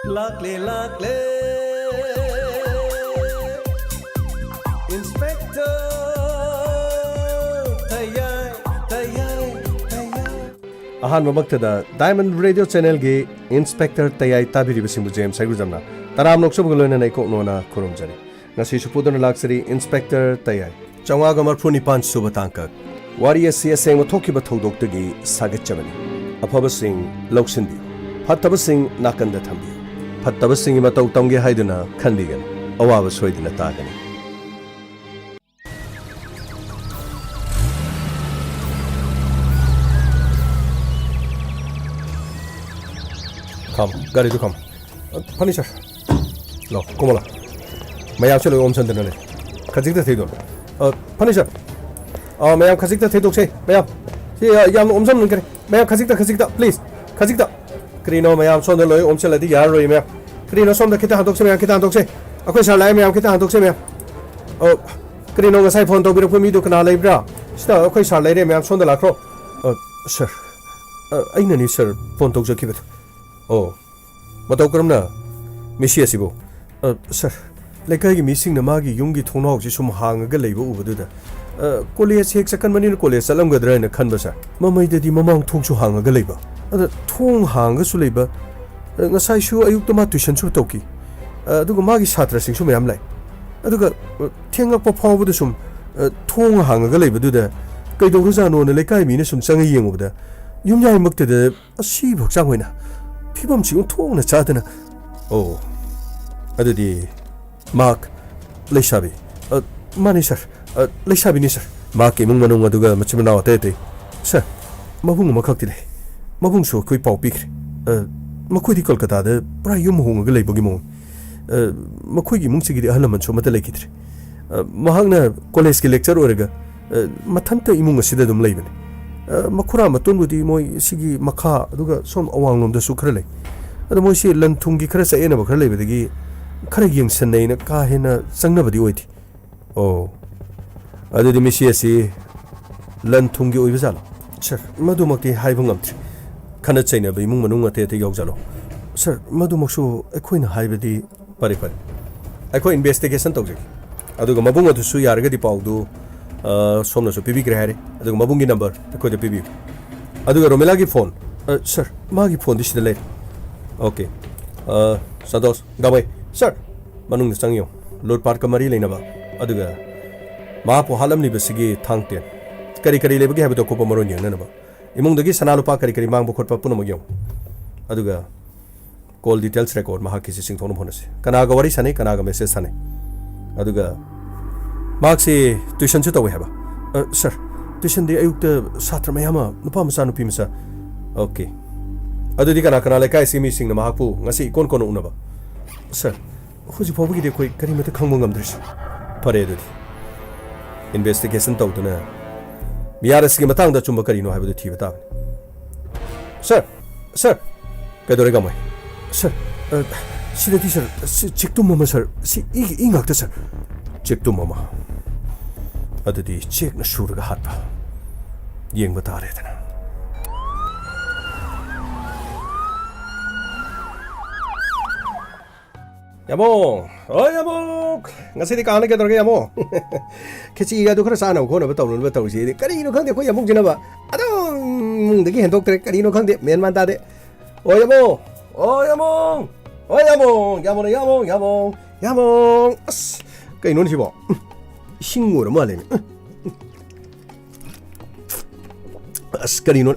Lakle Inspector Tayai Ahan mamaktada Diamond Radio Channel ge Inspector Tayai tabiri basimu James Saigujamna Taram noksob goloina nei koknona khurumjari ngasi supudona laksari Inspector Tayai Chawga gamar phuni panch subatangka Wari asi aseng thokiba thodokdagi sagatchabani Afaba sing loksinbi Fattaba sing nakanda thambi Fattaba sing matau tamge haiduna khanbigan awaba soidina tagani Come, gari to come. Punisher. No, come on. May I actually omsan dinner? Kazikta Thedo. Punisher. May I Kazikta Thedo say? May I? Yam omsan, may I Kazikta, please. Kazikta. Krino, may I son the loy omsel the yaro, may Krino son the Kita Doxe, Kita Doxe. A question I may have Kita Doxe. Oh, Krino, as I found to be for me to Canal Libra. Still, a question lady may have son the lacro. Sir. I need sir, Pontox keep it. Oh, matau karamna misia sibo. Sir, lekai gi missing na magi yungi thonau ji sum hang ga leibo ubudu da. College hek sakan mani college salam ga dra na khan ba sa. Mamai da di mamang thong chu hang ga leiba. Ada thong hang ga su leiba. Ngasai shu ayuk to ma tuition chu toki. Aduga magi chhatra sing su mayam lai. Aduga thengak pa phaw bu sum thong hang ga leiba du da. Kai do ru ja no na lekai mi na sum chang yeng ubuda. Yum yai mak te da asi bok chang hoina. 피범 지금 통나 자드나 오 아드디 마크 레샤비 마니셔 레샤비니셔 마크 뭉마농 아두가 마치마 나와테테 사 마붕 마칵티레 마붕쇼 코이 파우피크레 마코디 콜카타데 프라 유모홍가 레이보기 모 마코기 뭉치기리 할라만 초마테 레키트레 마항나 콜레스키 렉처 오레가 마탄타 이뭉가 시데 좀 레이베네 Makura matunbudi moi sigi makha aduga som awang da su khrale adu moi si lan thungi khara sa ena ba khrale bedagi khara yeng sanai na ka hena changna badi oiti oh adu di misi asi lan thungi oi bijalo sir madu makti haibung amtri khana chaina bai mung manung ate te yawjalo sir madu maksu ekhoina haibadi pare ekhoi investigation tawjagi aduga mabung adu su yarga di pawdu somna so pibi kre hare aduga mabungi number ko de pibi aduga romela gi phone sir magi phone dis le okay sados gabai sir manung changyo load part kamari leina ba aduga ma po halam ni besigi thangte kari le bagi habe to ko pamaro nyang na ba imung dagi sanalu pa kari mang bo khot pa puno magyo aduga call details record ma hakisi sing thonu phonase kana ga wari sane kana ga message sane aduga Maxi tuition chu tawi haba sir tuition de ayuk satra mayama nupa masa nupi masa okay adudi kana le kai simi sing na mahapu ngasi kon unaba sir huji phobugi de koi kari mata khangmong amdris pare adudi investigation tawduna miyara sigi matang da chumba kari no habu thi bata sir kadore gamai sir sidati sir chiktu mama sir si ingak ta sir chiktu mama adudi chek na shurga hatpa yeng batare dana yamo ngasi di kana ke dorge yamo kechi ga du khara sana ko na bataw si kari no khang de ko yamo jina ba ado mung de hen dok tre kari no khang de men man ta de yamo as kai non si bo 싱고로 말해. 아스카리노.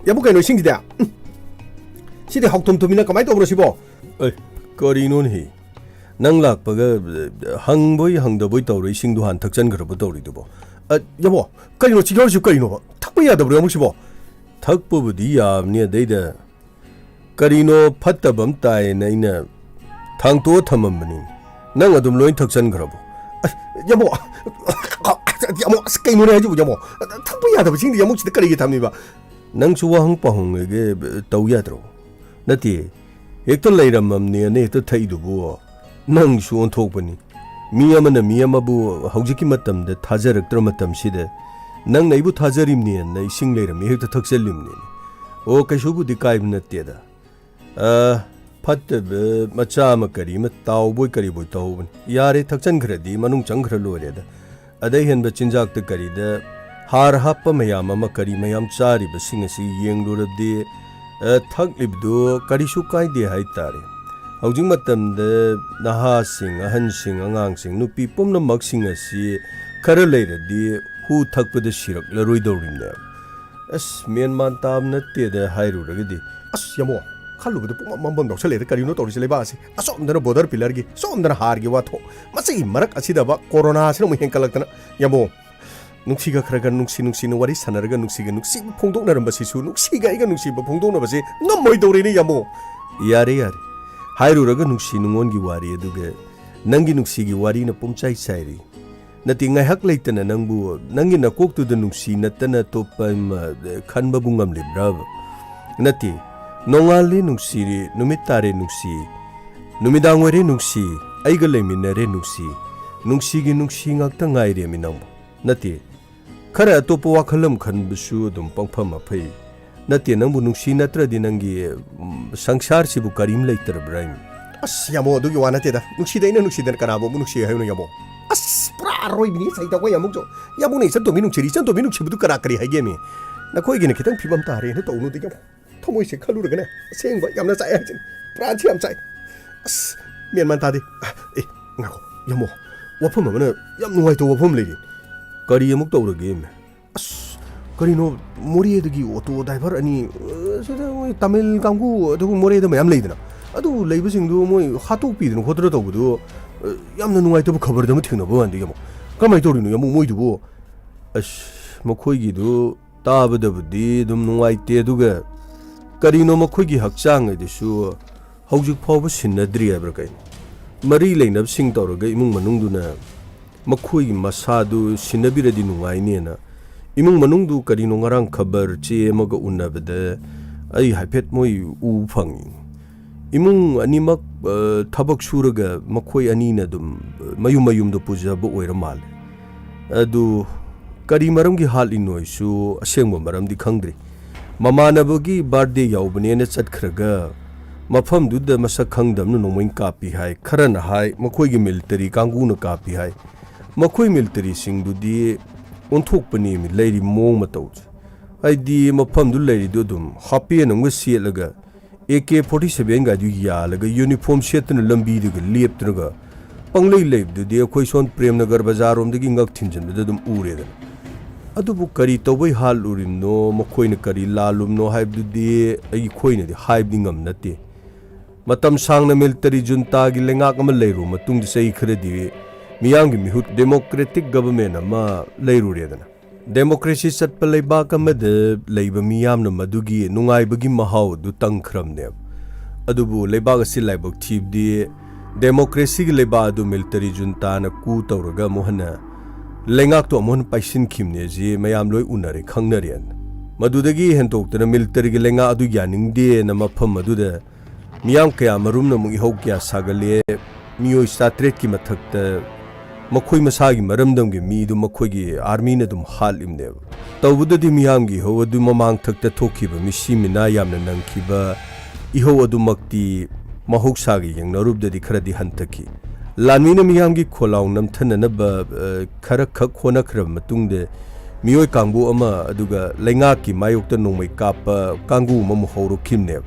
야부카이노 싱기다. 시대 학톰톰이나 가만히 또 그러시보. 거리노니. 낭락바가 항보이 항더보이 떠오르 싱도 한 덕전 그러고 떠오르도 보. 여보. 거리노 지겨울지 거리노. 탁보이야다 그래 무시보. 탁보부디 야암니야 데이다. 거리노 팟다범 따에나 이나 당도 탐험머니. 낭 아둠 로인 덕전 그러고. 여보 스케이노네 해주고 여보 탁보야다 싱디 여보 진짜 거리게 답니봐 낭 주와 항빠홍에게 떠우야들어 나티 액tor 레이람맘니 네 또 타이두고 낭 수온 톡보니 미야마나 미야마부 hau직기 맞담데 타자럭들 맞담시데 낭 나이부 타자림니 나이 싱레이람 액터 턱셀림니 오 카슈부디 까입나티다 ꯐꯠꯇꯕ ꯃꯆꯥ ꯑꯃ ꯀꯔꯤ ꯑꯃ ꯇꯥꯎꯕꯣꯏ ꯀꯔꯤꯕꯣꯏ ꯇꯧꯍꯧꯕꯅꯤ ꯌꯥꯔꯦ ꯊꯛꯆꯟꯈ꯭ꯔꯗꯤ ꯃꯅꯨꯡ ꯆꯪꯈ꯭ꯔ ꯂꯣꯏꯔꯦꯗ ꯑꯗꯩ ꯍꯦꯟꯕ ꯆꯤꯟꯖꯥꯛꯇ ꯀꯔꯤꯗ ꯍꯥꯔ ꯍꯥꯞꯄ ꯃꯌꯥꯝ ꯑꯃ ꯀꯔꯤ ꯃꯌꯥꯝ ꯆꯥꯔꯤꯕꯁꯤꯡ ꯑꯁꯤ ꯌꯦꯡꯂꯨꯔꯕꯗꯤ ꯊꯛꯂꯤꯕꯗꯨ ꯀꯔꯤꯁꯨ ꯀꯥꯏꯗꯦ ꯍꯥꯏꯇꯥꯔꯦ ꯍꯧꯖꯤꯛ ꯃꯇꯝꯗ ꯅꯍꯥꯁꯤꯡ ꯑꯍꯟꯁꯤꯡ ꯑꯉꯥꯡꯁꯤꯡ ꯅꯨꯄꯤ ꯄꯨꯝꯅꯃꯛꯁꯤꯡ ꯑꯁꯤ ꯈꯔ ꯂꯩꯔꯗꯤ ꯍꯨ ꯊꯛꯄꯗ ꯁꯤꯔꯛꯂꯔꯣꯏꯗꯧꯔꯤꯕꯅꯦ ꯑꯁ ꯃꯦꯟꯃꯥꯟ ꯇꯥꯕ ꯅꯠꯇꯦꯗ ꯍꯥꯏꯔꯨꯔꯒꯗꯤ ꯑꯁ ꯌꯥꯃꯣ ꯈꯜꯂꯨꯕꯗ ꯄꯨꯡꯃꯝ ꯃꯝꯕꯝ ꯌꯥꯎꯁꯜꯂꯦꯗ ꯀꯔꯤꯅꯣ ꯇꯧꯔꯤꯁꯤ ꯂꯩꯕꯥꯛ ꯑꯁꯤ ꯑꯁꯣꯝꯗꯅ ꯕꯣꯔꯗꯔ ꯄꯤꯂꯔꯒꯤ ꯁꯣꯝꯗꯅ ꯍꯥꯔꯒꯤ ꯋꯥꯊꯣꯛ ꯃꯁꯤꯒꯤ ꯃꯔꯛ ꯑꯁꯤꯗꯕ ꯀꯣꯔꯣꯅꯥꯁꯤꯅ ꯑꯃꯨꯛ ꯍꯦꯟꯀꯠꯂꯛꯇꯅ ꯌꯥꯃꯣ ꯅꯨꯡꯁꯤꯒ ꯈꯔ ꯅꯨꯡꯁꯤꯅ ꯋꯥꯔꯤ ꯁꯥꯟꯅꯔꯒ ꯅꯨꯡꯁꯤꯕ ꯐꯣꯡꯗꯣꯛꯅꯔꯝꯕꯁꯤꯁꯨ ꯅꯨꯡꯁꯤꯒ ꯑꯩꯒ ꯅꯨꯡꯁꯤꯕ ꯐꯣꯡꯗꯣꯛꯅꯕꯁꯤ ꯉꯝꯃꯣꯏꯗꯧꯔꯦꯅꯦ ꯌꯥꯃꯣ ꯌꯥꯔꯦ ꯍꯥꯏꯔꯨꯔꯒ ꯅꯨꯡꯁꯤ ꯅꯨꯡꯉꯣꯟꯒꯤ ꯋꯥꯔꯤ ꯑꯗꯨꯒ ꯅꯪꯒꯤ ꯅꯨꯡꯁꯤꯒꯤ ꯋꯥꯔꯤꯅ ꯄꯨꯡꯆꯥꯏ ꯆꯥꯏꯔꯤ ꯅꯠꯇꯦ ꯉꯥꯏꯍꯥꯛ ꯂꯩꯇꯅ ꯅꯪꯕꯨ ꯅꯪꯒꯤ ꯅꯀꯣꯛꯇꯨꯗ ꯅꯨꯡꯁꯤ ꯅꯠꯇꯅ ꯑꯇꯣꯞꯄ ꯑꯃ ꯈꯟꯕꯕꯨ ꯉꯝꯂꯤꯕ꯭ꯔꯥꯕ ꯅꯠꯇꯦ ꯅꯣꯡꯉꯥꯜꯂꯦ ꯅꯨꯡꯁꯤꯔꯦ ꯅꯨꯃꯤꯠ ꯇꯥꯔꯦ ꯅꯨꯡꯁꯤ ꯅꯨꯃꯤꯗꯥꯡ ꯑꯣꯏꯔꯦ ꯅꯨꯡꯁꯤ ꯑꯩꯒ ꯂꯩꯃꯤꯟꯅꯔꯦ ꯅꯨꯡꯁꯤꯒꯤ ꯅꯨꯡꯁꯤ ꯉꯥꯛꯇ ꯉꯥꯏꯔꯦꯃꯤ ꯅꯪꯕꯨ ꯅꯠꯇꯦ ꯈꯔ ꯑꯇꯣꯞꯄ ꯋꯥꯈꯜ ꯑꯃ ꯈꯟꯕꯁꯨ ꯑꯗꯨꯝ ꯄꯪꯐꯝ ꯑꯐꯩ ꯅꯠꯇꯦ ꯅꯪꯕꯨ ꯅꯨꯡꯁꯤ ꯅꯠꯇ꯭ꯔꯗꯤ ꯅꯪꯒꯤ ꯁꯪꯁꯥꯔꯁꯤꯕꯨ ꯀꯔꯤꯝ ꯂꯩꯇ꯭ꯔꯕ꯭ꯔꯥ ꯑꯁ ꯌꯥꯃꯣ ꯑꯗꯨꯒꯤ ꯋꯥ ꯅꯠꯇꯦꯗ ꯅꯨꯡꯁꯤꯗ ꯑꯩꯅ ꯅꯨꯡꯁꯤꯗꯅ ꯀꯅꯥꯕꯨ ꯑꯃꯨꯛ ꯅꯨꯡꯁꯤ ꯍꯥꯏꯕꯅꯣ ꯌꯥꯃꯣ ꯑꯁ ꯄꯨꯔꯥ ꯑꯔꯣꯏꯕꯤꯅꯤ ꯆꯩ ꯇꯧꯕ ꯌꯥꯃꯨꯛꯁꯨ ꯌꯥꯃꯣꯅ ꯏꯆꯟꯇꯣꯝꯕꯤ ꯅꯨꯡꯁꯤꯕꯗꯨ ꯀꯔꯤ ꯍꯥꯏꯒꯦꯃꯤ ꯅꯈꯣꯏꯒꯤꯅ ꯈꯤꯇꯪ ꯐꯤꯕꯝ ꯇꯥꯔꯦꯅ ꯇꯧꯅꯨꯗꯤ ꯌꯥꯃꯣ ꯊꯃꯣꯏꯁꯦ ꯈꯜꯂꯨꯔꯒꯅꯦ ꯑꯁꯦꯡꯕ ꯌꯥꯝꯅ ꯆꯥꯏ ꯍꯥꯏꯁꯤꯅꯤ ꯄ꯭ꯔꯥꯟꯁꯤ ꯌꯥꯝ ꯆꯥꯏ ꯑꯁ ꯃꯦꯟꯃꯥꯟ ꯇꯥꯗꯦ ꯉꯥꯏꯈꯣ ꯌꯥꯃꯣ ꯋꯥꯐꯝ ꯑꯃꯅ ꯌꯥꯝ ꯅꯨꯡꯉꯥꯏꯇꯕ ꯋꯥꯐꯝ ꯂꯩꯔꯤ ꯀꯔꯤ ꯑꯃꯨꯛ ꯇꯧꯔꯒꯦ ꯑꯁ ꯀꯔꯤꯅꯣ ꯃꯣꯔꯦꯗꯒꯤ ꯑꯣꯇꯣ ꯗ꯭राꯏꯚꯔ ꯑꯅꯤ ꯁꯤꯗ ꯃꯣꯏ ꯇꯥꯃꯤꯜ ꯀꯥꯡꯕꯨ ꯑꯗꯨꯒ ꯃꯣꯔꯦꯗ ꯃꯌꯥꯝ ꯂꯩꯗꯅ ꯑꯗꯨ ꯂꯩꯕꯁꯤꯡꯗꯨ ꯃꯣꯏ ꯍꯥꯠꯇꯣꯛꯄꯤꯗꯅ ꯈꯣꯠꯇꯅ ꯇꯧꯕꯗꯨ ꯌꯥꯝꯅ ꯅꯨꯡꯉꯥꯏꯇꯕ ꯈꯕꯔꯗ ꯑꯃ ꯊꯦꯡꯅꯕ ꯋꯥꯟꯗꯤ ꯌꯥꯃꯣ ꯀꯃꯥꯏꯅ ꯇꯧꯔꯤꯅꯣ ꯌꯥꯃꯣ ꯃꯣꯏꯗꯨꯕꯨ ꯑꯁ ꯃꯈꯣꯏꯒꯤꯗꯨ ꯇꯥꯕꯗꯕꯨꯗꯤ ꯑꯗꯨꯝ ꯅꯨꯡꯉꯥꯏꯇꯦ ꯑꯗꯨꯒ ꯀꯔꯤꯅꯣ ꯃꯈꯣꯏꯒꯤ ꯍꯛꯆꯥꯡ ꯑꯗꯨꯁꯨ ꯍꯧꯖꯤꯛ ꯐꯥꯎꯕ ꯁꯤꯟꯅꯗ꯭ꯔꯤ ꯍꯥꯏꯕ꯭ꯔꯥ ꯀꯩꯅꯣ ꯃꯔꯤ ꯂꯩꯅꯕꯁꯤꯡ ꯇꯧꯔꯒ ꯏꯃꯨꯡ ꯃꯅꯨꯡꯗꯨꯅ ꯃꯈꯣꯏꯒꯤ ꯃꯁꯥꯗꯨ ꯁꯤꯟꯅꯕꯤꯔꯗꯤ ꯅꯨꯡꯉꯥꯏꯅꯦꯅ ꯏꯃꯨꯡ ꯃꯅꯨꯡꯗꯨ ꯀꯔꯤꯅꯣ ꯉꯔꯥꯡ ꯈꯕꯔ ꯆꯦ ꯑꯃꯒ ꯎꯟꯅꯕꯗ ꯑꯩ ꯍꯥꯏꯐꯦꯠ ꯃꯣꯏ ꯎꯕ ꯐꯪꯉꯤ ꯏꯃꯨꯡ ꯑꯅꯤꯃꯛ ꯊꯕꯛ ꯁꯨꯔꯒ ꯃꯈꯣꯏ ꯑꯅꯤꯅ ꯑꯗꯨꯝ ꯃꯌꯨꯝꯗ ꯄꯨꯖꯕ ꯑꯣꯏꯔ ꯃꯥꯜꯂꯦ ꯑꯗꯨ ꯀꯔꯤ ꯃꯔꯝꯒꯤ ꯍꯥꯠꯂꯤꯅꯣꯁꯨ ꯑꯁꯦꯡꯕ ꯃꯔꯝꯗꯤ ꯈꯪꯗ꯭ꯔꯤ ꯃꯃꯥꯟꯅꯕꯒꯤ ꯕꯥꯔꯗꯦ ꯌꯥꯎꯕꯅꯦꯅ ꯆꯠꯈ꯭ꯔꯒ ꯃꯐꯝꯗꯨꯗ ꯃꯁꯛ ꯈꯪꯗꯕꯅ ꯅꯣꯡꯃꯩ ꯀꯥꯞꯄꯤ ꯍꯥꯏ ꯈꯔꯅ ꯍꯥꯏ ꯃꯈꯣꯏꯒꯤ ꯃꯤꯂꯤꯇꯔꯤ ꯀꯥꯡꯕꯨꯅ ꯀꯥꯞꯄꯤ ꯍꯥꯏ ꯃꯈꯣꯏ ꯃꯤꯂꯤꯇꯔꯤꯁꯤꯡꯗꯨꯗꯤ ꯑꯣꯟꯊꯣꯛꯄꯅꯦꯃꯤ ꯂꯩꯔꯤ ꯃꯑꯣꯡ ꯃꯇꯧꯁꯦ ꯍꯥꯏꯗꯤ ꯃꯐꯝꯗꯨ ꯂꯩꯔꯤꯗꯨ ꯑꯗꯨꯝ ꯍꯥꯞꯄꯦꯟ ꯑꯃꯒ ꯁꯦꯠꯂꯒ AK-47 ꯒꯥꯏꯗꯨ ꯌꯥꯜꯂꯒ ꯌꯨꯅꯤꯐꯣꯔꯝ ꯁꯦꯠꯇꯨꯅ ꯂꯝꯕꯤꯗꯨꯒ ꯂꯦꯞꯇꯨꯅꯒ ꯄꯪꯂꯩ ꯂꯩꯕꯗꯨꯗꯤ ꯑꯩꯈꯣꯏ ꯁꯣꯟ ꯄ꯭ꯔꯦꯝꯅꯒꯔ ꯕꯖꯥꯔꯣꯝꯗꯒꯤ ꯉꯛ ꯊꯤꯟꯖꯤꯟꯕꯗ ꯑꯗꯨꯝ ꯎꯔꯦꯗꯅ ꯑꯗꯨꯕꯨ ꯀꯔꯤ ꯇꯧꯕꯩ ꯍꯥꯠꯂꯨꯔꯤꯕꯅꯣ ꯃꯈꯣꯏꯅ ꯀꯔꯤ ꯂꯥꯜꯂꯨꯕꯅꯣ ꯍꯥꯏꯕꯗꯨꯗꯤ ꯑꯩꯈꯣꯏꯅꯗꯤ ꯍꯥꯏꯕꯗꯤ ꯉꯝ ꯅꯠꯇꯦ ꯃꯇꯝ ꯁꯥꯡꯅ ꯃꯤꯂꯤꯇꯔꯤ ꯖꯨꯟꯇꯥꯒꯤ ꯂꯩꯉꯥꯛ ꯑꯃ ꯂꯩꯔꯨꯕ ꯃꯇꯨꯡꯗ ꯆꯍꯤ ꯈꯔꯗꯤ ꯃꯤꯌꯥꯝꯒꯤ ꯃꯤꯍꯨꯠ ꯗꯦꯃꯣꯀ꯭ꯔꯦꯇꯤꯛ ꯒꯕꯔꯟꯃꯦꯟꯠ ꯑꯃ ꯂꯩꯔꯨꯔꯦꯗꯅ ꯗꯦꯃꯣꯀ꯭ꯔꯦꯁꯤ ꯆꯠꯄ ꯂꯩꯕꯥꯛ ꯑꯃꯗ ꯂꯩꯕ ꯃꯤꯌꯥꯝꯅ ꯃꯗꯨꯒꯤ ꯅꯨꯡꯉꯥꯏꯕꯒꯤ ꯃꯍꯥꯎ ꯑꯗꯨ ꯇꯪꯈ꯭ꯔꯕꯅꯦꯕ ꯑꯗꯨꯕꯨ ꯂꯩꯕꯥꯛ ꯑꯁꯤ ꯂꯥꯏꯕꯛ ꯊꯤꯕꯗꯤ ꯗꯦꯃꯣꯀ꯭ꯔꯦꯁꯤꯒꯤ ꯂꯩꯕꯥꯛ ꯑꯗꯨ ꯃꯤꯂꯤꯇꯔꯤ ꯖꯨꯟꯇꯥꯅ ꯀꯨ ꯇꯧꯔꯒ ꯑꯃꯨꯛ ꯍꯟꯅ ꯂꯩꯉꯥꯛꯇꯣ ꯑꯃꯨꯛ ꯍꯟꯅ ꯄꯥꯏꯁꯤꯟꯈꯤꯕꯅꯦꯁꯤ ꯃꯌꯥꯝ ꯂꯣꯏ ꯎꯅꯔꯦ ꯈꯪꯅꯔꯦ ꯃꯗꯨꯗꯒꯤ ꯍꯦꯟꯗꯣꯛꯇꯅ ꯃꯤꯂꯤꯇꯔꯤꯒꯤ ꯂꯩꯉꯥꯛ ꯑꯗꯨ ꯌꯥꯅꯤꯡꯗꯦꯅ ꯃꯐꯝ ꯑꯗꯨꯗ ꯃꯤꯌꯥꯝ ꯀꯌꯥ ꯃꯔꯨꯝꯅ ꯑꯃꯨꯛ ꯏꯍꯧꯀꯌా ꯁꯥꯒꯠꯂꯦ ꯃꯤꯑꯣꯏ 700ꯀꯤ ꯃꯊꯛꯇ ꯃꯈꯣꯏ ꯃꯁꯥꯒꯤ ꯃꯔꯝꯗꯝꯒꯤ ꯃꯤꯗꯨ ꯃꯈꯣꯏꯒꯤ ꯑꯥꯔꯃꯤꯅ ꯑꯗꯨꯝ ꯍꯥꯠꯂꯤꯕꯅꯦꯕ ꯇꯧꯕꯗꯗꯤ ꯃꯤꯌꯥꯝꯒꯤ इहौ अदु ममांगथक्ता थोखिबा मिसि मिना यामना नंखिबा इहौ अदुमक्ति महौसागी यंगनरुबददि खरदि हंतखि लानमीना मियामगी खोलाव नमथननबा खर खक होनखरब मतुंगदे मियोय कांगबु अमा अदुगा लैंगाकी मायोक्ता नोंमै कापा कांगु मम हौरुखिमने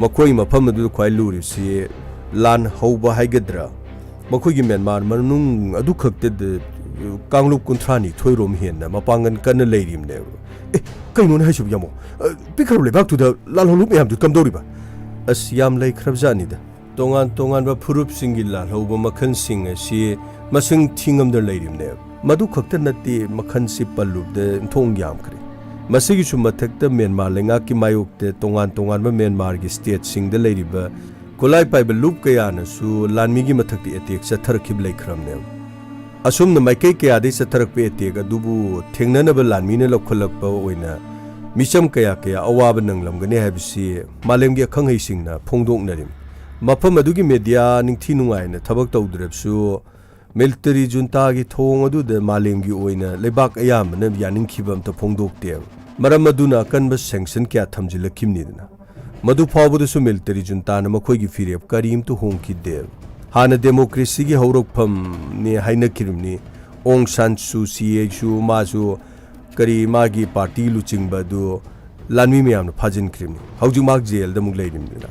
मखोय मफम अदु ख्वाइ लुरिसि लान हौबा हाइगद्रा मखोयगी म्यांमार मनुंग अदु खक्ते कांगलुप कुंथ्रानी थोइरोम हेन्ना मपांगन कन्न लेरिमने कइनोन हाइसुब यामो पिखरु लेबाक्तुदा लालहौलुप यामदु कमदौरिबा अस याम लैख्रबजानिदा तोंगान तोंगानबा फुरुप सिंगी लालहौबा मखन सिंग असि मसिंग थिंगमदर लेरिमने मदु खक्ते नत्ते मखन सि पल्लुबदे थोंग यामखरे मसिगिसु मथक्ता म्यांमार लेंगाकी मायोक्ते तोंगान तोंगानबा म्यांमारगी स्टेट सिंगदा लेरिबा कोलाई पाइबा लुप कयानसु लानमीगी मथक्ते एटेक चथरखिब लैख्रमने असुमना माइकै कयादे चथरकपे एटेक अदुबु थेंगननबा लानमीना लौखलकपा ओइना मिचम कया कया अवाबा नंगलमगने हाबिसि मालेमगी अखंगहैसिंगना फोंदोकनरिम मफम अदुगी मीडिया निंगथि नुंगाइना थबक तौद्रबसु मिलिटरी जुंतागी थोंग अदुदा मालेमगी ओइना लेबाक अयामना यानिंगखिबा अमता फोंदोकते मरम अदुना अकनबा सैंक्शन कया थमजिलखिमनिदना मधु फाउबदसु मिलिटरी जुंताना मखोइगी फिरेब करीमतु होंखिदे हाना डेमोक्रेसी की हौरकफम ने हाइनखिरमनी ओंग सान सूची एसु मासु करी मागी पार्टी लुचिंगबदु लानमी मयामना फाजिनखिरमनी हौजु माग जेल द मुग लेरिमना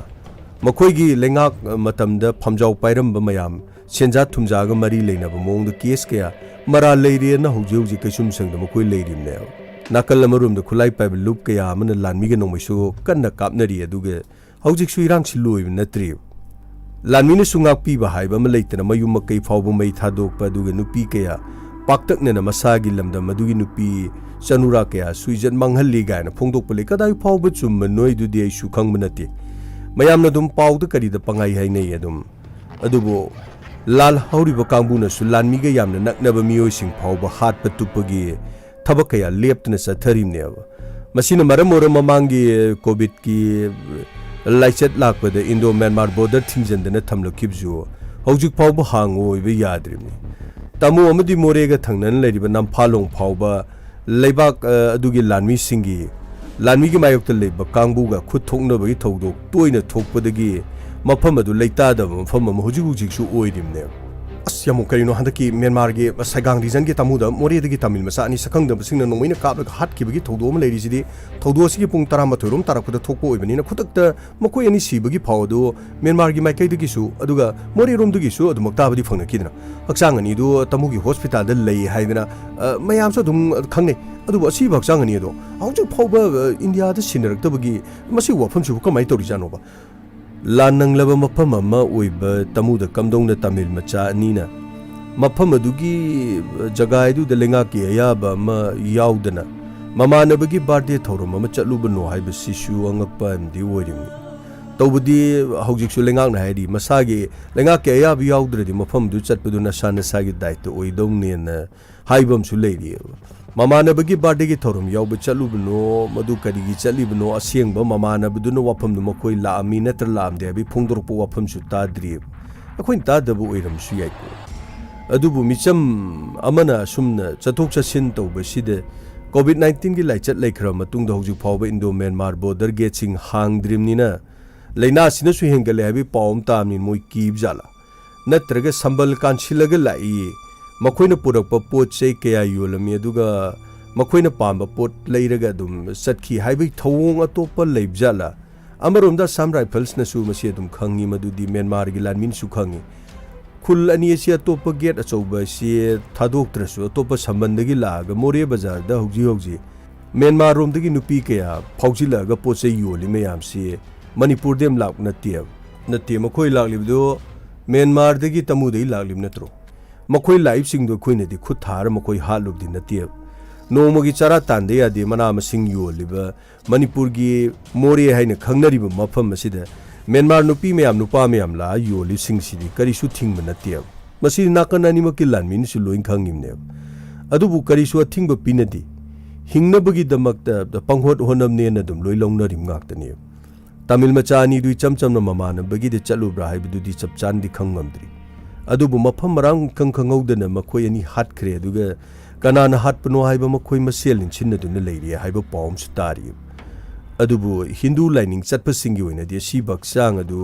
मखोइगी लेंगाक मतमद फमजाव पाइरम मयाम सेंजा थुमजाग मरी लेनब मोंग केस कया मरा लेरियना हौजु हौजि कैसुम संग मखोइ लेरिमने नाकल अमरुम द खुलाई पाइब लुप कया मन लानमी गे नोमैसु कन्ना कापनरी अदुगे हौजिक सुइरांग सिलुइ नत्रि लानमीने सुंगाक पीबा हाइबा म लेतना मयुम मकई फावबु मई थादोकपा अदुगे नुपी कया पाक्तकनेना मसागी लमदा मदुगी नुपी चनुरा कया सुइजन मंगहल्ली गायना फोंदोकपा ले कदाइ फावबु चुम नोइ दुदि आइसु खंग बनते मयामना दुम पाउद करिदा पंगाई हाइनै अदुम अदुबो लाल हौरिबा कांगबुना सु लानमीगे यामना नकनबा मियोइसिंग फावबा हातपा तुपगी थबक कया लेप्तना चथरिमनेब मसिना मरम ओर ममांगी कोविड की लाइचत लाकपद इंडो म्यांमार बॉर्डर थिंजनदना थमलखिबजु हौजिक फावबा हांगोइबा याद्रिमनि तामु अमदि मोरेगा थंगनन लेरिबा नामफालोंग फावबा लेबाक अदुगी लानमी सिंगी लानमी की मायोक्ता लेबा कांगबुगा खुद थोकनबगी थौदोक तोइना थोकपदगी मफम अदु लेतादब मफम अम हुजिक हुजिकसु ओइरिमने यामु करिनो हंदकी म्यांमार के सैगांग रीजन के तमुदा मोरेदगी तमिल मसा अनि सखंगदबसिंगना नोंमैना काबलग हाटखिबगी थौदो अमा लेरिसिदि थौदोसिगी पुंग 12 रोम तारकपदा थोकपो ओइबनिना खुदक्ता मखोइ अनि सिबगी फावदो म्यांमार की माइकैदगिसु अदुगा मोरे रोमदगिसु अदुमक ताबदि फंगनखिदना हक्सांग अनिदु तमुगी हॉस्पिटल द लई हाइदना मयामसु दुम खंगने अदुबो असि हक्सांग अनिदो हौजु फावबा इंडिया द सिनरक्तबगी मसि वफमसु कमाइ तौरिजानोबा लानंगलब मफम अमा ओइबा तमुदा कमदोंना तमिल मचा अनीना मफम अदुगी जगायदु द लेंगा की अयाबा अमा याउदना ममानबगी बर्थडे थौरम अमा चलुबनो हाइबा सिसु अंगकपा अमदि ओइरिमनि तौबदि हौजिकसु लेंगाकना हाइदि मसागे लेंगा की अयाबा याउद्रदि मफम दु चटपदु नसाना सागे दायित्व ओइदौनेना हाइबमसु लेरियेबा ममानबगी बर्थडे की थौरम याउबा चलुबनो मदु करिगी चलिबनो असेंगबा ममानबदुना वाफमदु मखोइ लाअमि नत्र लाअमदे हाइबि फोंदोरकपा वाफमसु ताद्रि अखोइन तादबु ओइरमसु याइको अदुबु मिचम अमना सुमना चथोक चसिन तौबसिदे कोविड-19 की लाइचत लेखरा मतुंगदा हौजु फावबा इंडो म्यांमार बॉर्डर गेटसिंग हांगद्रिमनिना लेना सिनसु हेंगले हाइबि पावम तामनि मोइ कीबजाला नत्रगा संबल कांसिलगा लाई मखोइना पुरकपा पोट चै कया योलमी अदुगा मखोइना पांबा पोट लेरगा दुम सटखि हाइबि थौंग अतोपा लेबजाला अमरोमदा साम राइफल्स नसु मसि दुम खंगी मदुदि म्यांमार की लानमिन सु खंगी खुल अनि एसी अतोपा गेट अचौबा सि थादोक्त्रसु अतोपा संबंधगी लागा मोरे बाजार दा हौजी म्यांमार रोमदगी नुपी कया फौजिलागा पोचै योलि मयाम सि मणिपुर देम लाक नत्ते मखोइ लाक्लिबदो म्यांमार दगी तमुदै लाक्लिब नत्रो मखोइ लाइफ सिंगदो खोइनदि खुद थार मखोइ हालुबदि नत्ते नोमगी चरा तांदे यादे मना मसिंग योलिबा मणिपुर की मोरे हाइना खंगनरिबा मफम असिदा म्यांमार नुपी मयाम नुपा मयाम ला योलि सिंगसिदि करिसु थिंगबा नत्ते मसि नाकन अनिमकि लानमिनसु लोइन खंगिमने अदुबु करिसु थिंगबा पिनदि हिंगनबगी दमकता पंगहोट होनमने न दुम लोइ लौनरिम गाक्तने तमिल मचानी दुइ चमचमना ममानबगी दे चलुब्रा हाइबदुदि चपचानदि खंगमद्रि अदुबु मफम मरांग खंगखंगौदना मखोइ अनि हाटखरे अदुगा कनाना हाटपनो हाइबा मखोइ मसेल निंचिनदुना लेरि हाइबा पावमसु तारि अदुबु हिंदू लाइनिंग चटपसिंगी ओइनदि असि बक्सांग अदु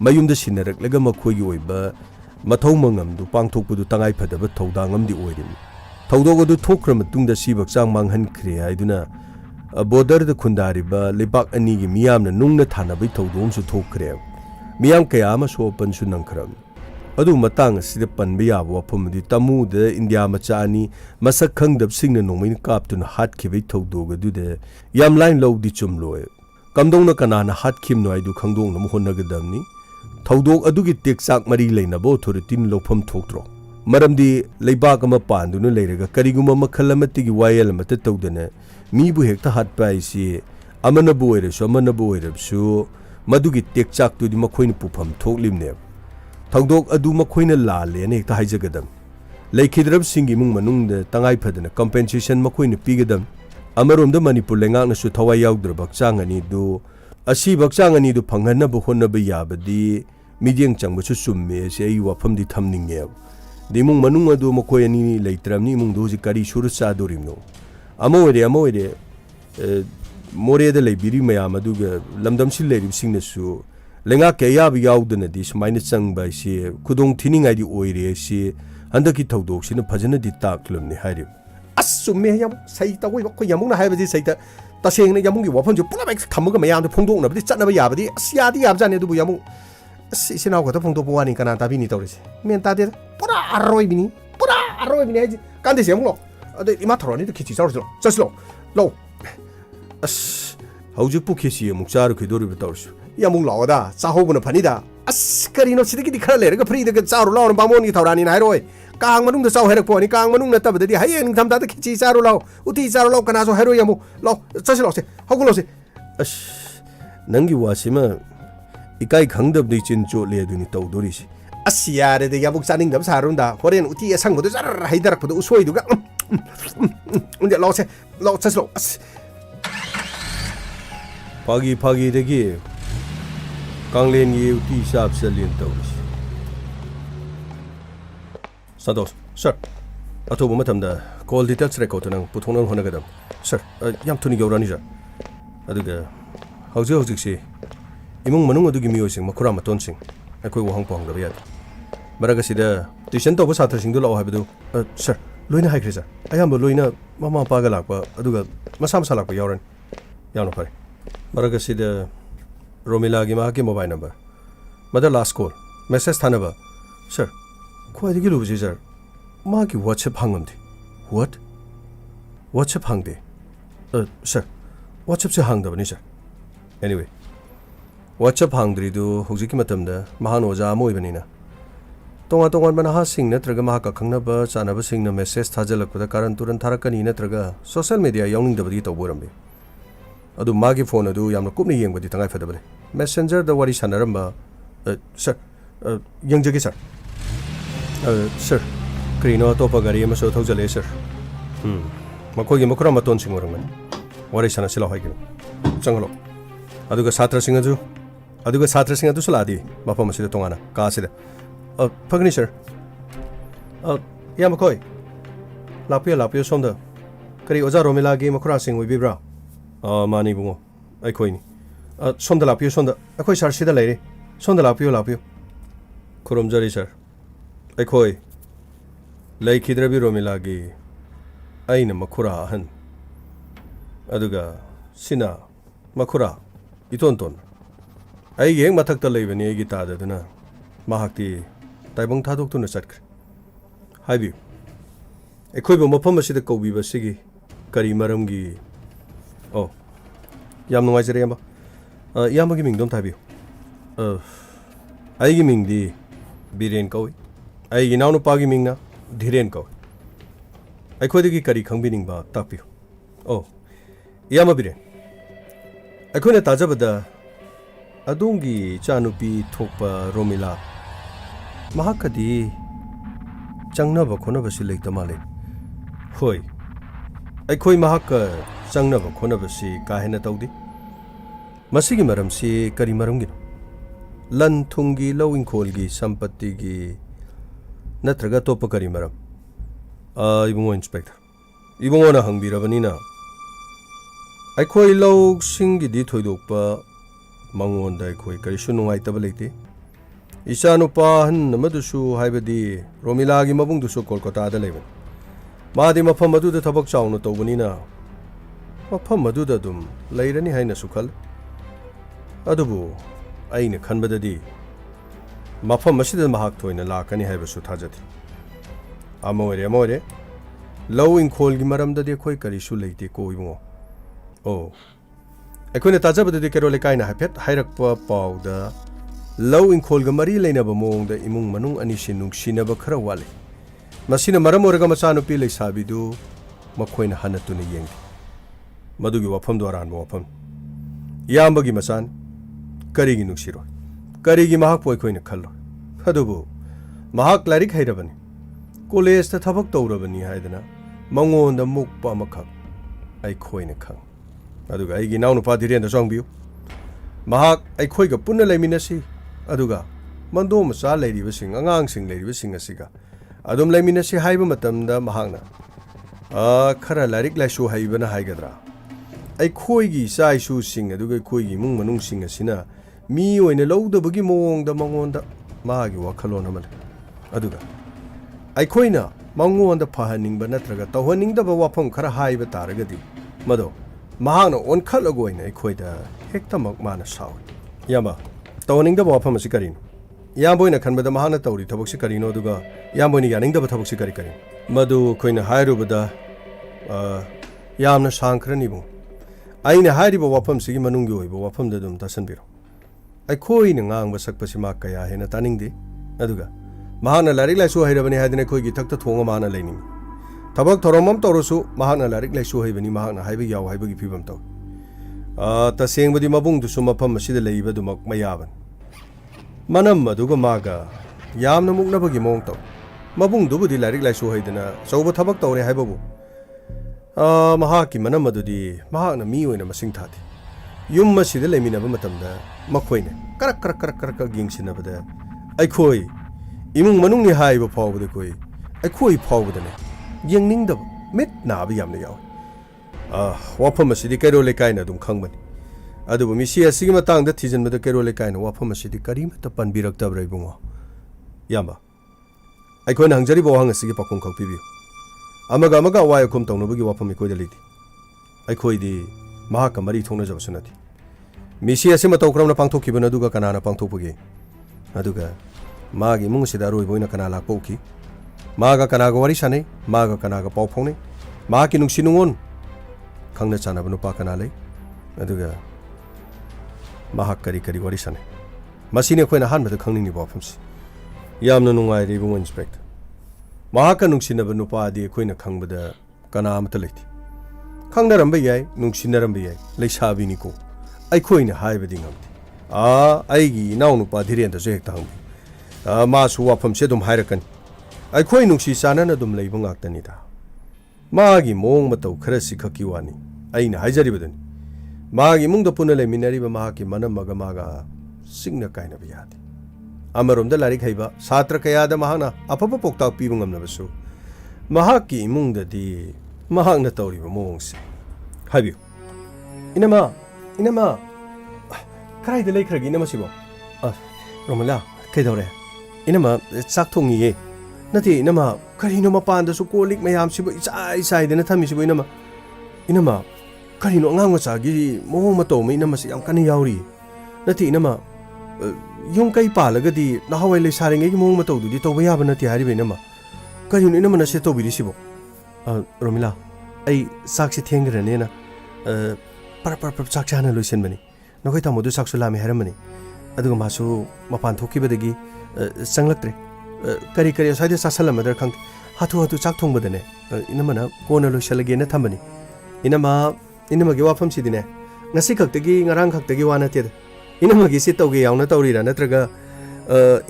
मयुमदा सिनरकलगा मखोइगी ओइबा मथौ मंगमदु पांगथोकपदु तंगाइ फदबा थौदांगमदि ओइरिम थौदोग अदु थोखरा मतुंगदा सि बक्सांग मांगहनखरे हाइदुना बॉर्डर द खुंदारिबा लेबाक अनिगी मियामना नुंगना थानाबै थौदोंसु थोखरे मियाम कया अमा सोपनसु नंखरम अदु मतंग सिद पनबा याबा वफमदि तमुद इंडिया मचानी मसक खंगदबसिंगना नोंमैन कापतुना हाटखिबै थौदोग अदुदे याम लाइन लौदि चुमलोय कमदोंना कनाना हाटखिमनो आइदु खंगदोंना होनगदमनि थौदोग अदुगी टेक्साक मरी लेनबो अथॉरिटीन लौफम थोक्त्रो मरमदि लेबाक अमा पांदुना लेरगा करिगुमा मखल अमतिगी वायल मत तौदना मीबु हेक्ता हाटपा आइसि अमनबु ओइरसु अमनबु ओइरबसु मदुगी टेक्चाक तुदि मखोइन पुफम थोकलिमने थौदोक अदु मखोइना लालेने हेक्ता हाइजगदम लेखिद्रब सिंगी मुंग मनुंगदा तंगाइ फदना कंपेंसेशन मखोइना पिगदम अमरोमदा मणिपुर लेंगाकनसु थवाइ याउद्र बक्चांग अनिदु असि बक्चांग अनिदु फंगहनबु होनबा याबदि मिडियंग चंगबसु चुम्मे से अइ वफमदि थमनिंगे दिमुंग मनुंग अदु मखोइ अनि लेत्रमनि मुंग दोजि करि सुरु चादोरिमनो अमोरे Morea lay biri mayamaduga lamdam silleri singnasu lenga kaya biyaudana di sumaina sang by si kudong tining ID oire si handaki tawdok sina phajana di taklum ni hairi assume yam saita we ko yamuna haibadi saita tasengna yamungi waphonju pula mek thamuga mayam de phongdokna badi chatna ba yabadi asyadi yabjane du yamu sina ko ta phongdok bwani kana ta bini tawrisi men ta de pura arroi bini haji kande semlo ade ima throni de kichi sarjo jaslo lo as hauju pu kisi mukcharu khidori bitawsu yamung lawada chahobuna phanida as karino sidiki di khara lerga free de charu law bamoni thawrani na hairoi kang manung da chaw herak poni kang manung na tabadi hayeng thamda da kichi charu law uti charu law kana so hairoi yamu law chasilo se hagulo se as nangi wasima ikai khangdab de chincho le duni tawdori se as yare de yabuk chaning dam sarunda horen uti asang bodu jar haidarak bodu usoi duga unde law se law chasilo as Pagi degi Kanglen ye uti sab selin tawis Santos sir atobu matamda call details record nang puthonang honagadam sir yam thuni gaurani ja aduga hauji si imung manung adugi miosing makura maton sing akoi wahang pong da yad baraga sida tuition to sa thar sing du law habdu sir loina haikre sir ayam loina mama paga lakpa aduga masam salak pa yauran yawno pare Baraga sida Romila gi ma ki mobile number mother last call message thanaba sir ko adi gi luji sir ma ki whatsapp hangam what whatsapp hangde sir whatsapp se hangda bani sir anyway whatsapp hangdri du hoji ki matamda mahan oja moi banina tonga bana ha sing natraga ma ka khangna ba chana ba sing na message thajalak da karan turan tharakani natraga social media yawning da badi tawborambe adu magi phone adu yamna kupni yengbadi tangai fadabane messenger da wari sanaramba sir yangjagi sir sir krino topa gari ma so thojale sir makogi makura maton singorangman wari sana sila hoigi changalo aduga satra singaju saladi mapa masida tongana ka sida pagni sir yamakoi lapio somda kari oja romila gi makura sing wibibra Mani bungo aikoi ni sonda lapio sonda akoi sar sida leire sonda lapio kurumjari sir aikoi lei khidrabi romila gi aina makura han aduga sina makura itonton ai yeng mathak ta leibani gi ta daduna mahakti taibong thadok tu na chatkre haibi aikoi bo mafam asida kobi basigi kari maram gi Oh, yam nungai jere yamba. Yamba gi mingdom thabi. Ai gi mingdi biren koi. Ai gi naunu pa gi mingna dhiren koi. Ai khodi gi kari khangbining ba takpi. Oh, yamba biren. Ai khone tajabada adungi chanupi thokpa romila. Mahakadi changna ba khona ba silek tamale. Hoi. Ai khoi mahaka changna ba khona ba si ka hena tawdi masigi maram si kari maram gi lan thungi lowing khol gi sampatti gi natraga topa kari maram ibungo inspector ibungo na hangbirabani na ai khoi low singi di thoidokpa mangon dai khoi kari su nungai tabaleite isanu pa han namadusu haibadi romila gi mabung dusu kolkata da leben Madi mafam adu da thabak chawna tawbani na mafam adu da dum leirani haina sukhal adubu aina khanbadadi mafam masida mahak thoina lakani haibasu thajati amore low in khol gi maram da de khoi kari su leite ko ibungo oh ekone tajabada de kero le kaina hapet hairak pa pawda low in khol ga mari leina ba mong da imung manung ani sinung sinaba khara wale Masina maram oraga machanu pi lei sabidu makhoina hanatuna yengi madugi wafam dwaran wafam yambagi masan karigi nuksiro karigi mahak poi khoina khallo adubu mahak larik hairabani college ta thabak tawrabani haidana mangonda mukpa makhak ai khoina khang aduga ai gi naunu pa dhiren da songbiu mahak ai khoi ga punna leiminasi aduga mando macha leiriba sing angang sing leiriba sing asiga adum leiminasi haiba matamda mahakna khara larik laisu haibana haigadra ꯑꯩꯈꯣꯏꯒꯤ ꯏꯆꯥ ꯏꯁꯨꯁꯤꯡ ꯑꯗꯨꯒ ꯑꯩꯈꯣꯏꯒꯤ ꯏꯃꯨꯡ ꯃꯅꯨꯡꯁꯤꯡ ꯑꯁꯤꯅ ꯃꯤ ꯑꯣꯏꯅ ꯂꯧꯗꯕꯒꯤ ꯃꯑꯣꯡꯗ ꯃꯉꯣꯟꯗ ꯃꯥꯒꯤ ꯋꯥꯈꯜꯂꯣꯟ ꯑꯃ ꯂꯩ ꯑꯗꯨꯒ ꯑꯩꯈꯣꯏꯅ ꯃꯉꯣꯟꯗ ꯐꯍꯟꯅꯤꯡꯕ ꯅꯠꯇ꯭ꯔꯒ ꯇꯧꯍꯟꯅꯤꯡꯗꯕ ꯋꯥꯐꯝ ꯈꯔ ꯍꯥꯏꯕ ꯇꯥꯔꯒꯗꯤ ꯃꯗꯣ ꯃꯍꯥꯛꯅ ꯑꯣꯟꯈꯠꯂꯒ ꯑꯣꯏꯅ ꯑꯩꯈꯣꯏꯗ ꯍꯦꯛꯇꯃꯛ ꯃꯥꯅ ꯁꯥꯎꯏ ꯏꯌꯥꯝꯕ ꯇꯧꯍꯟꯅꯤꯡꯗꯕ ꯋꯥꯐꯝ ꯑꯁꯤ ꯀꯔꯤꯅꯣ ꯏꯌꯥꯝꯕ ꯑꯣꯏꯅ ꯈꯟꯕꯗ ꯃꯍꯥꯛꯅ ꯇꯧꯔꯤ ꯊꯕꯛꯁꯤ ꯀꯔꯤꯅꯣ ꯑꯗꯨꯒ ꯏꯌꯥꯝꯕ ꯑꯣꯏꯅ ꯌꯥꯅꯤꯡꯗꯕ ꯊꯕꯛꯁꯤ ꯀꯔꯤꯅꯣ ꯃꯗꯨ ꯑꯩꯈꯣꯏꯅ ꯍꯥꯏꯔꯨꯕꯗ ꯌꯥꯝꯅ ꯁꯥꯡꯈ꯭ꯔꯅꯤ ꯏꯕꯨꯡ ꯑꯩꯅ ꯍꯥꯏꯔꯤꯕ ꯋꯥꯐꯝꯁꯤꯒꯤ ꯃꯅꯨꯡꯒꯤ ꯑꯣꯏꯕ ꯋꯥꯐꯝꯗ ꯑꯗꯨꯝ ꯇꯥꯁꯟꯕꯤꯔꯣ ꯑꯩꯈꯣꯏꯅ ꯉꯥꯡꯕ ꯁꯛꯄꯁꯤ ꯃꯥ ꯀꯌꯥ ꯍꯦꯟꯅ ꯇꯥꯅꯤꯡꯗꯦ ꯑꯗꯨꯒ ꯃꯍꯥꯛꯅ ꯂꯥꯏꯔꯤꯛ ꯂꯥꯏꯁꯨ ꯍꯩꯔꯕꯅꯤ ꯍꯥꯏꯗꯅ ꯑꯩꯈꯣꯏꯒꯤ ꯊꯛꯇ ꯊꯣꯡꯉ ꯃꯥꯅ ꯂꯩꯅꯤꯡꯉꯤ ꯊꯕꯛ ꯊꯧꯔꯝ ꯑꯃ ꯇꯧꯔꯁꯨ ꯃꯍꯥꯛꯅ ꯂꯥꯏꯔꯤꯛ ꯂꯥꯏꯁꯨ ꯍꯩꯕꯅꯤ ꯃꯍꯥꯛꯅ ꯍꯥꯏꯕ ꯌꯥꯎ ꯍꯥꯏꯕꯒꯤ ꯐꯤꯕꯝ ꯇꯧꯏ ꯇꯁꯦꯡꯕꯗꯤ ꯃꯕꯨꯡꯗꯨꯁꯨ ꯃꯐꯝ ꯑꯁꯤꯗ ꯂꯩꯕꯗꯨꯃꯛ ꯃꯌꯥꯕꯅꯤ ꯃꯅꯝ ꯑꯗꯨꯒ ꯃꯥꯒ ꯌꯥꯝꯅ ꯃꯨꯛꯅꯕꯒꯤ ꯃꯑꯣꯡ ꯇꯧꯏ ꯃꯕꯨꯡꯗꯨꯕꯨꯗꯤ ꯂꯥꯏꯔꯤꯛ ꯂꯥꯏꯁꯨ ꯍꯩꯗꯅ ꯑꯆꯧꯕ ꯊꯕꯛ ꯇꯧꯔꯦ ꯍꯥꯏꯕꯕꯨ ꯃꯍꯥꯛꯀꯤ ꯃꯅꯝ ꯑꯗꯨꯗꯤ ꯃꯍꯥꯛꯅ ꯃꯤ ꯑꯣꯏꯅ ꯃꯁꯤꯡ ꯊꯥꯗꯦ ꯌꯨꯝ ꯑꯁꯤꯗ ꯂꯩꯃꯤꯟꯅꯕ ꯃꯇꯝꯗ ꯃꯈꯣꯏꯅ ꯀꯔꯛ ꯌꯦꯡꯁꯤꯟꯅꯕꯗ ꯑꯩꯈꯣꯏ ꯏꯃꯨꯡ ꯃꯅꯨꯡꯅꯤ ꯍꯥꯏꯕ ꯐꯥꯎꯕꯗ ꯑꯩꯈꯣ이 ꯐꯥꯎꯕꯗꯅꯦ ꯌꯦꯡꯅꯤꯡꯗꯕ ꯃꯤꯠ ꯅꯥꯕ ꯌꯥꯝꯅ ꯌꯥꯎꯏ ꯋꯥꯐꯝ ꯑꯁꯤꯗꯤ ꯀꯩꯔꯣꯜ ꯂꯩꯀꯥꯏꯅ ꯑꯗꯨꯝ ꯈꯪꯕꯅꯤ ꯑꯗꯨꯕꯨ ꯃꯤꯁꯤ ꯑꯁꯤꯒꯤ ꯃꯇꯥꯡꯗ ꯊꯤꯖꯤꯟꯕꯗ ꯀꯩꯔꯣꯜ ꯂꯩꯀꯥꯏꯅ ꯋꯥꯐꯝ ꯑꯁꯤꯗꯤ ꯀꯔꯤꯃꯠꯇ ꯄꯟꯕꯤꯔꯛꯇꯕ꯭ꯔꯥ ꯏꯕꯨꯡꯉꯣ ꯏꯌꯥꯝꯕ ꯑꯩꯈꯣꯏꯅ ꯍꯪꯖꯔꯤꯕ ꯋꯥꯍꯪ ꯑꯁꯤꯒꯤ ꯄꯥꯎꯈꯨꯝ ꯈꯛ ꯄꯤꯕꯤꯌꯨ ꯑꯃꯒ ꯑꯋꯥꯏ ꯑꯈꯨꯝ ꯇꯧꯅꯕꯒꯤ ꯋꯥꯐꯝ ꯑꯩꯈꯣꯏꯗ ꯂꯩꯇꯦ ꯑꯩꯈꯣꯏꯗꯤ ꯃꯍꯥꯛꯀ ꯃꯔꯤ ꯊꯣꯛꯅꯖꯕꯁꯨ ꯅꯠꯇꯦ ꯃꯤꯁꯤ ꯑꯁꯤ ꯃꯇꯧ ꯀꯔꯝꯅ ꯄꯥꯡꯊꯣꯛꯈꯤꯕꯅꯣ ꯑꯗꯨꯒ ꯀꯅꯥꯅ ꯄꯥꯡꯊꯣꯛꯄꯒꯦ ꯑꯗꯨꯒ ꯃꯥꯒꯤ ꯏꯃꯨꯡ ꯑꯁꯤꯗ ꯑꯔꯣꯏꯕ ꯑꯣꯏꯅ ꯀꯅꯥ ꯂꯥꯛꯄ ꯎꯈꯤ ꯃꯥꯒ ꯀꯅꯥꯒ ꯋꯥꯔꯤ ꯁꯥꯟꯅꯩ ꯃꯥꯒ ꯀꯅꯥꯒ ꯄꯥꯎ ꯐꯥꯎꯅꯩ ꯃꯍꯥꯛꯀꯤ ꯅꯨꯡꯁꯤ ꯅꯨꯡꯉꯣꯟ ꯈꯪꯅ ꯆꯥꯟꯅꯕ ꯅꯨꯄꯥ ꯀꯅꯥ ꯂꯩ ꯑꯗꯨꯒ ꯃꯍꯥꯛ ꯀꯔꯤ ꯋꯥꯔꯤ ꯁꯥꯟꯅꯩ ꯃꯁꯤꯅꯤ ꯑꯩꯈꯣꯏꯅ ꯑꯍꯥꯟꯕꯗ ꯈꯪꯅꯤꯡꯂꯤꯕ ꯋꯥꯐꯝꯁꯤ ꯌꯥꯝꯅ ꯅꯨꯡꯉꯥꯏꯔꯦ ꯏꯕꯨꯡꯉꯣ ꯏꯟꯁꯄꯦꯛꯇꯔ ꯃꯍꯥꯛꯀ ꯅꯨꯡꯁꯤꯅꯕ ꯅꯨꯄꯥꯗꯤ ꯑꯩꯈꯣꯏꯅ ꯈꯪꯕꯗ ꯀꯅꯥ ꯑꯃꯠꯇ ꯂꯩꯇꯦ ꯈꯪꯅꯔꯝꯕ ꯌꯥꯏ ꯅꯨꯡꯁꯤꯅꯔꯝꯕ ꯌꯥꯏ ꯂꯩꯁꯥꯕꯤꯅꯤꯀꯣ ꯑꯩꯈꯣꯏꯅ ꯍꯥꯏꯕꯗꯤ ꯉꯝꯗꯦ ꯑꯩꯒꯤ ꯏꯅꯥꯎꯅꯨꯄꯥ ꯙꯤꯔꯦꯟꯗꯁꯨ ꯍꯦꯛꯇ ꯍꯪꯕꯤ ꯃꯥꯁꯨ ꯋꯥꯐꯝꯁꯦ ꯑꯗꯨꯝ ꯍꯥꯏꯔꯛꯀꯅꯤ ꯑꯩꯈꯣꯏ ꯅꯨꯡꯁꯤ ꯆꯥꯟꯅꯅ ꯑꯗꯨꯝ ꯂꯩꯕ ꯉꯥꯛꯇꯅꯤꯗ ꯃꯥꯒꯤ ꯃꯑꯣꯡ ꯃꯇꯧ ꯈꯔꯁꯤ ꯈꯛꯀꯤ ꯋꯥꯅꯤ ꯑꯩꯅ ꯍꯥꯏꯖꯔꯤꯕꯗꯨꯅꯤ ꯃꯥꯒꯤ ꯏꯃꯨꯡꯗ ꯄꯨꯟꯅ ꯂꯩꯃꯤꯟꯅꯔꯤꯕ ꯃꯍꯥꯛꯀꯤ ꯃꯅꯝꯃꯒ ꯃꯥꯒ ꯆꯤꯡꯅ ꯀꯥꯏꯅꯕ ꯌꯥꯗꯦ ꯑꯃꯔꯣꯝꯗ ꯂꯥꯏꯔꯤꯛ ꯍꯩꯕ ꯁꯥꯇ꯭ꯔ ꯀꯌꯥꯗ ꯃꯍꯥꯛꯅ ꯑꯐꯕ ꯄꯥꯎꯇꯥꯛ ꯄꯤꯕ ꯉꯝꯂꯕꯁꯨ ꯃꯍꯥꯛꯀꯤ ꯏꯃꯨꯡꯗꯗꯤ ꯃꯍꯥꯛꯅ ꯇꯧꯔꯤꯕ ꯃꯑꯣꯡꯁꯦ ꯍꯥꯏꯕꯤꯌꯨ ꯏꯅꯝꯃ ꯀꯗꯥꯏꯗ ꯂꯩꯈ꯭ꯔꯒꯦ ꯏꯅꯝꯃꯁꯤꯕꯣ ꯔꯣꯃꯤꯂꯥ ꯀꯩꯗꯧꯔꯦ ꯏꯅꯝꯃ ꯆꯥꯛ ꯊꯣꯡꯉꯤꯌꯦ ꯅꯠꯇꯦ ꯏꯅꯝꯃ ꯀꯔꯤꯅꯣ ꯃꯄꯥꯟꯗꯁꯨ ꯀꯣꯜ ꯂꯤꯛ ꯃꯌꯥꯝꯁꯤꯕꯨ ꯏꯆꯥꯏꯗꯅ ꯊꯝꯃꯤꯁꯤꯕꯨ ꯏꯅꯝꯃ ꯀꯔꯤꯅꯣ ꯑꯉꯥꯡ ꯃꯆꯥꯒꯤ ꯃꯑꯣꯡ ꯃꯇꯧ ꯑꯃ ꯏꯅꯝꯃꯁꯤ ꯌꯥꯝ ꯀꯟꯅ ꯌꯥꯎꯔꯤ ꯅꯠꯇꯦ ꯏꯅꯝꯃ ꯌꯨꯝ ꯀꯩ ꯄꯥꯜꯂꯒꯗꯤ ꯅꯍꯥꯟꯋꯥꯏ ꯂꯩꯁꯥꯔꯤꯉꯩꯒꯤ ꯃꯑꯣꯡ ꯃꯇꯧꯗꯨꯗꯤ ꯇꯧꯕ ꯌꯥꯕ ꯅꯠꯇꯦ ꯍꯥꯏꯔꯤꯕ ꯏꯅꯝꯃ ꯀꯔꯤꯅꯣ ꯏꯅꯝꯃꯅ ꯁꯤ ꯇꯧꯕꯤꯔꯤꯁꯤꯕꯣ ꯔꯣꯃꯤꯂꯥ ꯑꯩ ꯆꯥꯛꯁꯤ ꯊꯦꯡꯈ꯭ꯔꯅꯦꯅ ꯄꯔꯞ ꯆꯥꯛ ꯆꯥꯅ ꯂꯣꯏꯁꯤꯟꯕꯅꯤ ꯅꯈꯣꯏ ꯇꯥꯃꯣꯗꯨ ꯆꯥꯛꯁꯨ ꯂꯥꯝꯃꯦ ꯍꯥꯏꯔꯝꯕꯅꯤ ꯑꯗꯨꯒ ꯃꯥꯁꯨ ꯃꯄꯥꯟ ꯊꯣꯛꯈꯤꯕꯗꯒꯤ ꯆꯪꯂꯛꯇ꯭ꯔꯦ ꯀꯔꯤ ꯑꯁ꯭ꯋꯥꯏꯗ ꯆꯥꯁꯜꯂꯝꯃꯗ꯭ꯔꯥ ꯈꯪꯗꯦ ꯍꯥꯊꯨ ꯆꯥꯛ ꯊꯣꯡꯕꯗꯅꯦ ꯏꯅꯝꯃꯅ ꯀꯣꯟꯅ ꯂꯣꯏꯁꯤꯜꯂꯒꯦꯅ ꯊꯝꯕꯅꯤ ꯏꯅꯝꯃꯒꯤ ꯋꯥꯐꯝꯁꯤꯗꯤꯅꯦ ꯉꯁꯤ ꯈꯛꯇꯒꯤ ꯉꯔꯥꯡ ꯈꯛꯇꯒꯤ ꯋꯥ ꯅꯠꯇꯦꯗ ꯏꯅꯝꯃꯒꯤꯁꯤ ꯇꯧꯒꯦ ꯌꯥꯎꯅ ꯇꯧꯔꯤꯔꯥ ꯅꯠꯇ꯭ꯔꯒ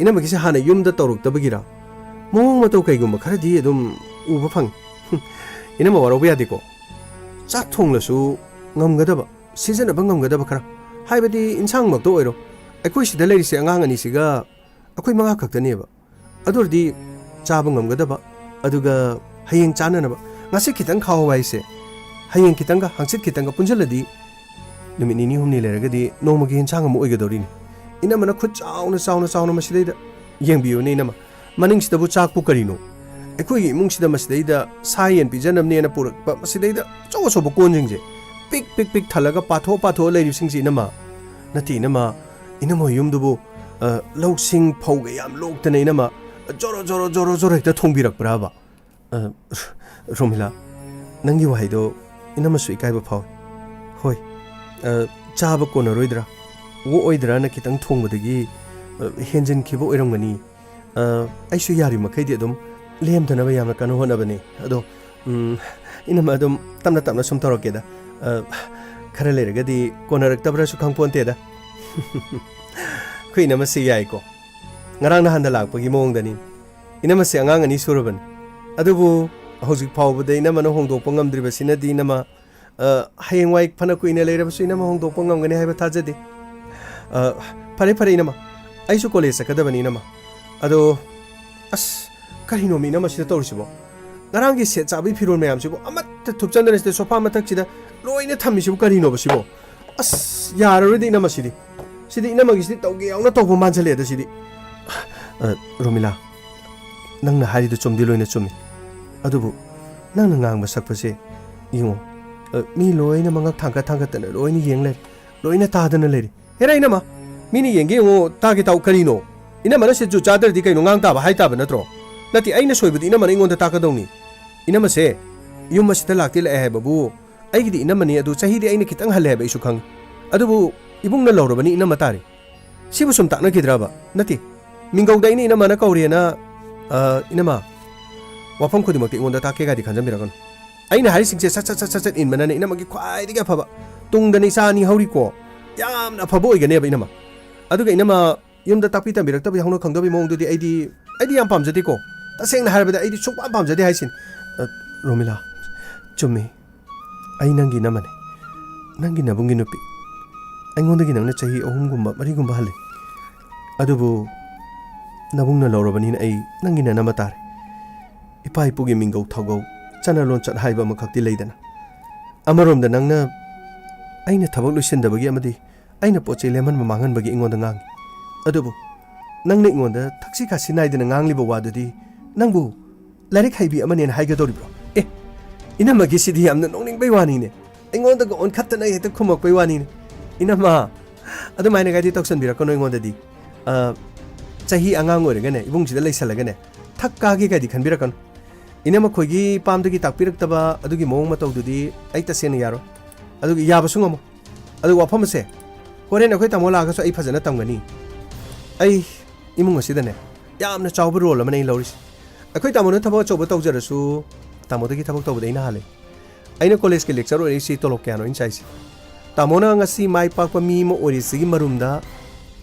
ꯏꯅꯝꯃꯒꯤꯁꯤ ꯍꯥꯟꯅ ꯌꯨꯝꯗ ꯇꯧꯔꯛꯇꯕꯒꯤꯔꯥ ꯃꯑꯣꯡ ꯃꯇꯧ ꯀꯩꯒꯨꯝꯕ ꯈꯔꯗꯤ ꯑꯗꯨꯝ ꯎꯕ ꯐꯪꯏ ꯏꯅꯝꯃ ꯋꯥꯔꯧꯕ ꯌꯥꯗꯦꯀꯣ ꯆꯥꯛ ꯊꯣꯡꯂꯁꯨ ꯉꯝꯒꯗꯕ ꯁꯤꯖꯤꯟꯅꯕ ꯉꯝꯒꯗꯕ ꯈꯔ ꯍꯥꯏꯕꯗꯤ ꯏꯟꯁꯥꯡꯃꯛꯇ ꯑꯣꯏꯔో ꯑꯩꯈꯣꯏ ꯁꯤꯗ ꯂꯩꯔꯤꯁꯦ ꯑꯉꯥꯡ ꯑꯅꯤꯁꯤꯒ ꯑꯩꯈꯣꯏ 5 ꯈꯛꯇꯅꯦꯕ ꯑꯗꯨꯔꯗꯤ ꯆꯥꯕ ꯉꯝꯒꯗꯕ ꯑꯗꯨꯒ ꯍꯌꯦꯡ ꯆꯥꯅꯅꯕ ꯉꯁꯤ ꯈꯤꯇꯪ ꯈꯥꯎꯕ ꯍꯥꯏꯁꯦ ꯍꯌꯦꯡ ꯈꯤꯇꯪꯒ ꯍꯪꯆꯤꯠ ꯈꯤꯇꯪꯒ ꯄꯨꯟꯖꯜꯂꯗꯤ ꯅꯨꯃꯤꯠ 2-3 ꯂꯩꯔꯒꯗꯤ ꯅꯣꯡꯃꯒꯤ ꯏꯟꯁꯥꯡ ꯑꯃ ꯑꯣꯏꯒꯗꯧꯔꯤꯅꯤ ꯏꯅꯝꯃꯅ ꯈꯨꯠ ꯆꯥꯎꯅ ꯃꯁꯤꯗꯩꯗ ꯌꯦꯡꯕꯤꯌꯨꯅꯦ ꯏꯅꯝꯃ ꯃꯅꯤꯡꯁꯤꯗꯕꯨ ꯆꯥꯛꯄꯨ ꯀꯔꯤꯅꯣ ꯑꯩꯈꯣꯏꯒꯤ ꯏꯃꯨꯡꯁꯤꯗ ꯃꯁꯤꯗꯩꯗ ꯁꯥ ꯌꯦꯟ ꯄꯤꯖꯅꯕꯅꯦꯅ ꯄꯨꯔꯛꯄ ꯃꯁꯤꯗꯩꯗ ꯑꯆꯧꯕ ꯀꯣꯟꯁꯤꯡꯁꯦ ꯄꯤꯛ ꯊꯜꯂꯒ ꯄꯥꯊꯣꯛꯑ ꯂꯩꯔꯤꯕꯁꯤꯡꯁꯤ ꯏꯅꯝꯃ ꯅꯠꯇꯦ ꯏꯅꯝꯃ ꯌꯨꯝꯗꯨꯕꯨ ꯂꯧꯁꯤꯡ ꯐꯧꯒ ꯌꯥꯝ ꯂꯣꯛꯇꯅ ꯏꯅꯝꯃ ꯖꯣꯔꯣ ꯍꯦꯛꯇ ꯊꯣꯡꯕꯤꯔꯛꯄ꯭ꯔꯥꯕ ꯔꯣꯃꯤꯂꯥ ꯅꯪꯒꯤ ꯋꯥꯍꯩꯗꯣ ꯏꯅꯝꯃꯁꯨ ꯏꯀꯥꯏꯕ ꯐꯥꯎꯏ ꯍꯣꯏ ꯆꯥꯕ ꯀꯣꯟꯅꯔꯣꯏꯗ꯭ꯔꯥ ꯑꯣꯏꯗ꯭ꯔꯥꯅ ꯈꯤꯇꯪ ꯊꯣꯡꯕꯗꯒꯤ ꯍꯦꯟꯖꯤꯟꯈꯤꯕ ꯑꯣꯏꯔꯝꯒꯅꯤ ꯑꯩꯁꯨ ꯌꯥꯔꯤꯃꯈꯩꯗꯤ ꯑꯗꯨꯝ ꯂꯦꯝꯗꯅꯕ ꯌꯥꯝꯅ ꯀꯟꯅ ꯍꯣꯠꯅꯕꯅꯤ ꯑꯗꯣ ꯏꯅꯝꯃ ꯑꯗꯨꯝ ꯇꯞꯅ ꯁꯨꯝ ꯇꯧꯔꯛꯀꯦꯗ ꯈꯔ ꯂꯩꯔꯒꯗꯤ ꯀꯣꯟꯅꯔꯛꯇꯕ꯭ꯔꯥꯁꯨ ꯈꯪꯄꯣꯟꯇꯦꯗ ꯑꯩꯈꯣꯏ ꯏꯅꯝꯃꯁꯤ ꯌꯥꯏꯀꯣ ꯉꯔꯥꯡ ꯅꯍꯥꯟꯗ ꯂꯥꯛꯄꯒꯤ ꯃꯑꯣꯡꯗꯅꯤ ꯏꯅꯝꯃꯁꯤ ꯑꯉꯥꯡ 2 ꯁꯨꯔꯕꯅꯤ ꯑꯗꯨꯕꯨ ꯍꯧꯖꯤꯛ ꯐꯥꯎꯕꯗ ꯏꯅꯝꯃꯅ ꯍꯣꯡꯗꯣꯛꯄ ꯉꯝꯗ꯭ꯔꯤꯕꯁꯤꯅꯗꯤ 이놈아 하행와익 파나 꾸이네 레이라버스 이놈아 홍도뽕 감가네 하이바 타제디 파레 이놈아 아이수 콜레스 가다바니 이놈아 아도 아스 카리노미 이놈아 시다 떠오르시보 ngarangi set chabi phirol mayam sibo amatta thupchandane ste sofa mathak sida loina thammi sibo kari no basibo as yararodi ina masidi sidi ina magi sidi tawge yauna tawbo manjale da sidi Romila nangna hari do chomdi loina chomi adubu nangna ngang ba sakpase ingo mi loina mangak thangka thangka tana loina yengle loina tadana leri hera ina ma mini yenge ngo tagi taw kari no ina mana se ju chadar di kai no ngang ta ba hai ta ba natro nati aina soibudi ina mana ingon da takadawni ina ma se yum masita lakti la he babu ai gi di ina mani adu chahi di aina kitang hale ba isu khang adubu ibung na lawrabani ina matari sibu sum takna kidraba nati mingau da ina mana kauriana ina ma wafam khudi makti ingon da take ga di khanjam biragon aina hari singse sat sat sat in manane ina magi khwai diga phaba tung da ni sa ni hauri ko yamna phabo igane ba ina ma aduga ina ma yum da takpi tam birak ta bi hawno khangda bi mong du di aidi yam pam jati ko taseng na harbada aidi chuk pam jadi haisin Romila chumi ai nangi namane nangi nabungi nupi aingonda gi nangna chahi ohum gumba mari gumba hale adubu nabungna lawrabani ai nangi na namatar ipai pugi mingau thagau chana lon chat haiba makhakti leidana amarom da nangna aina thabak luisin da bagi amadi aina poche leman mamangan bagi ingonda ngang adubu nangna ingonda thaksi khasi naidana ngang liba wadudi nangbu larik haibi amane haiga doribro ina magi sidi amna nongning bai wani ne ingonda go on khatta nai heta khumak bai wani ne ina ma adu maina ga di toksan bira kono ingonda di chahi angang ore gane ibung jida leisalaga ne thakka gi ga di khanbira kan ina ma khogi pam dagi takpirak taba adu gi mong ma tawdudi ai ta sen yaro adu gi yaba sungamo adu wafam se horen akhoi tamola ga so ai phajana tamgani ai imung asida ne yamna chawba role amane loris akhoi tamona thabo chawba tawjarasu tamodagi thabak tawbada ina hale aina college ke lecture ori si tolok kyano insight tamona ngasi mai pakpa mi mo ori sigi marumda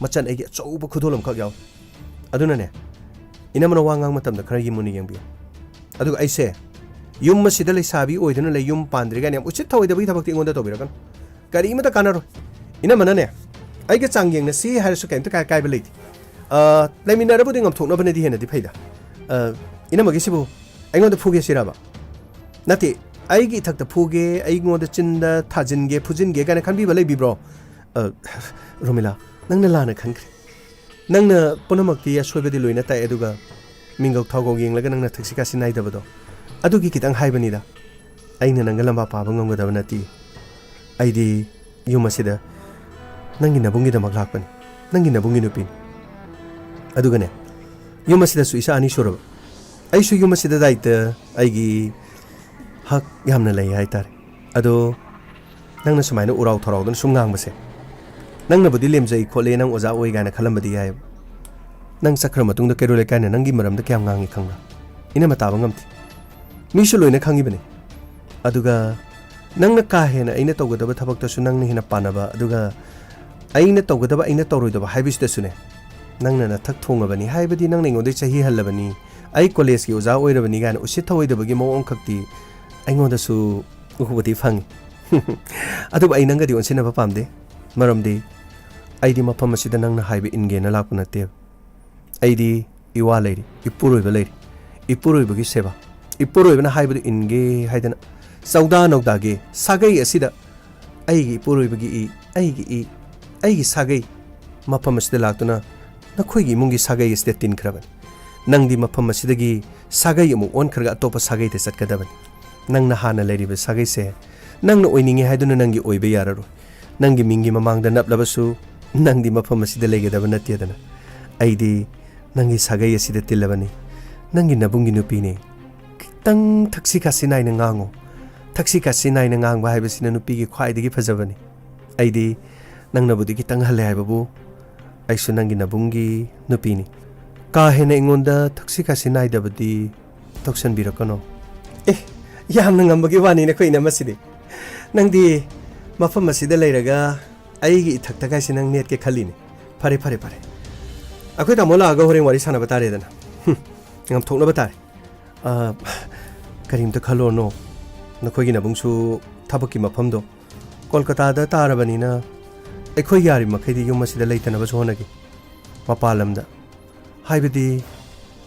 machan egi chawba khudolam khak yaw aduna ne ina mana wangang matam da khara yimuni yengbi aduga aise yum masida le sabi oidana le yum pandri ga ne uchit thawida bi thabak ti ngonda tobira kan kari imata kanaro ina mana ne ai ga changyeng na si har su kaimta kai kai beliti lemina rabu dingam thokna bane di hena di phaida ina magi sibu aingonda phuge siraba nati aigi thakta phuge aingonda chinda thajinge phujinge kana khanbi balai bibro Romila nangna lana khankri nangna punamakti asoibadi loina tai aduga mingau thawgo yenglaga nangna thaksi kasi nai dabado adugi kitang haibani da aina nangala lamba pa bangam ga nati aidi yumasida nangi nabungi da maglakpani nangi nabungi nupin aduga ne yumasida su isa ani soraba ai su yumasida daita aigi hak yamna lay haitar ado nangna sumaina urau thorau dan sumngang base nangna budi lemjai khole nang oja oi gaina khalambadi yai nang sakra matung da kerole kaina nangi maram da kyam ngangi khanga ina mata bangamti misu loina khangi bane aduga nangna ka hena aina tawgadaba thabak ta su nangna hena panaba aduga aina tawgadaba aina tawroidaba haibis da sune nangna na thak thonga bani haibadi nangna ngode chahi halabani ai college ki oja oirabani gaina usit thawoidabagi mawong khakti aingonda su ukubati fangi adu ai nanga di onsina ba pamde maramdi aidi mafam asida nangna haibe inge na lakuna te aidi iwa leiri ipuroi ba leiri ipuroi bagi seba ipuroi bana haibe inge haidana sauda nokda ge sagai asida aigi ipuroi bagi aigi sagai mafam asida laktuna nakhoi mungi sagai asida tin khraban nangdi mafam asida gi sagai mu on kharga atopa sagai te satkadaban nangna hana leiribe sagai se nangna oininge haiduna nangi oibe yararo nangi mingi mamangda naplabasu nangdi mafam asida legedaba natiyadana aidi nangi sagai asida tilabani nangi nabungi nupine kitang thaksi kasi naina ngango thaksi kasi naina ngangba haibasina nupigi khwaidigi phajabani aidi nangna budi kitang hale haibabu aisu nangi nabungi nupini ka hena ingonda thaksi kasi naidabadi toksan birakano yamna ngambagi wani na khoina masidi nangdi mafam asida leiraga aigi ithakta gaisi nang net ke khalini phare akhoi ta mola aga horeng wari sana batare dana ngam thokna batare karim ta khalo no nakhoi gi na bungsu thabaki mafam do kolkata da tarabani na akhoi yari makhai di yum asida leitana ba sonagi mapalam da haibidi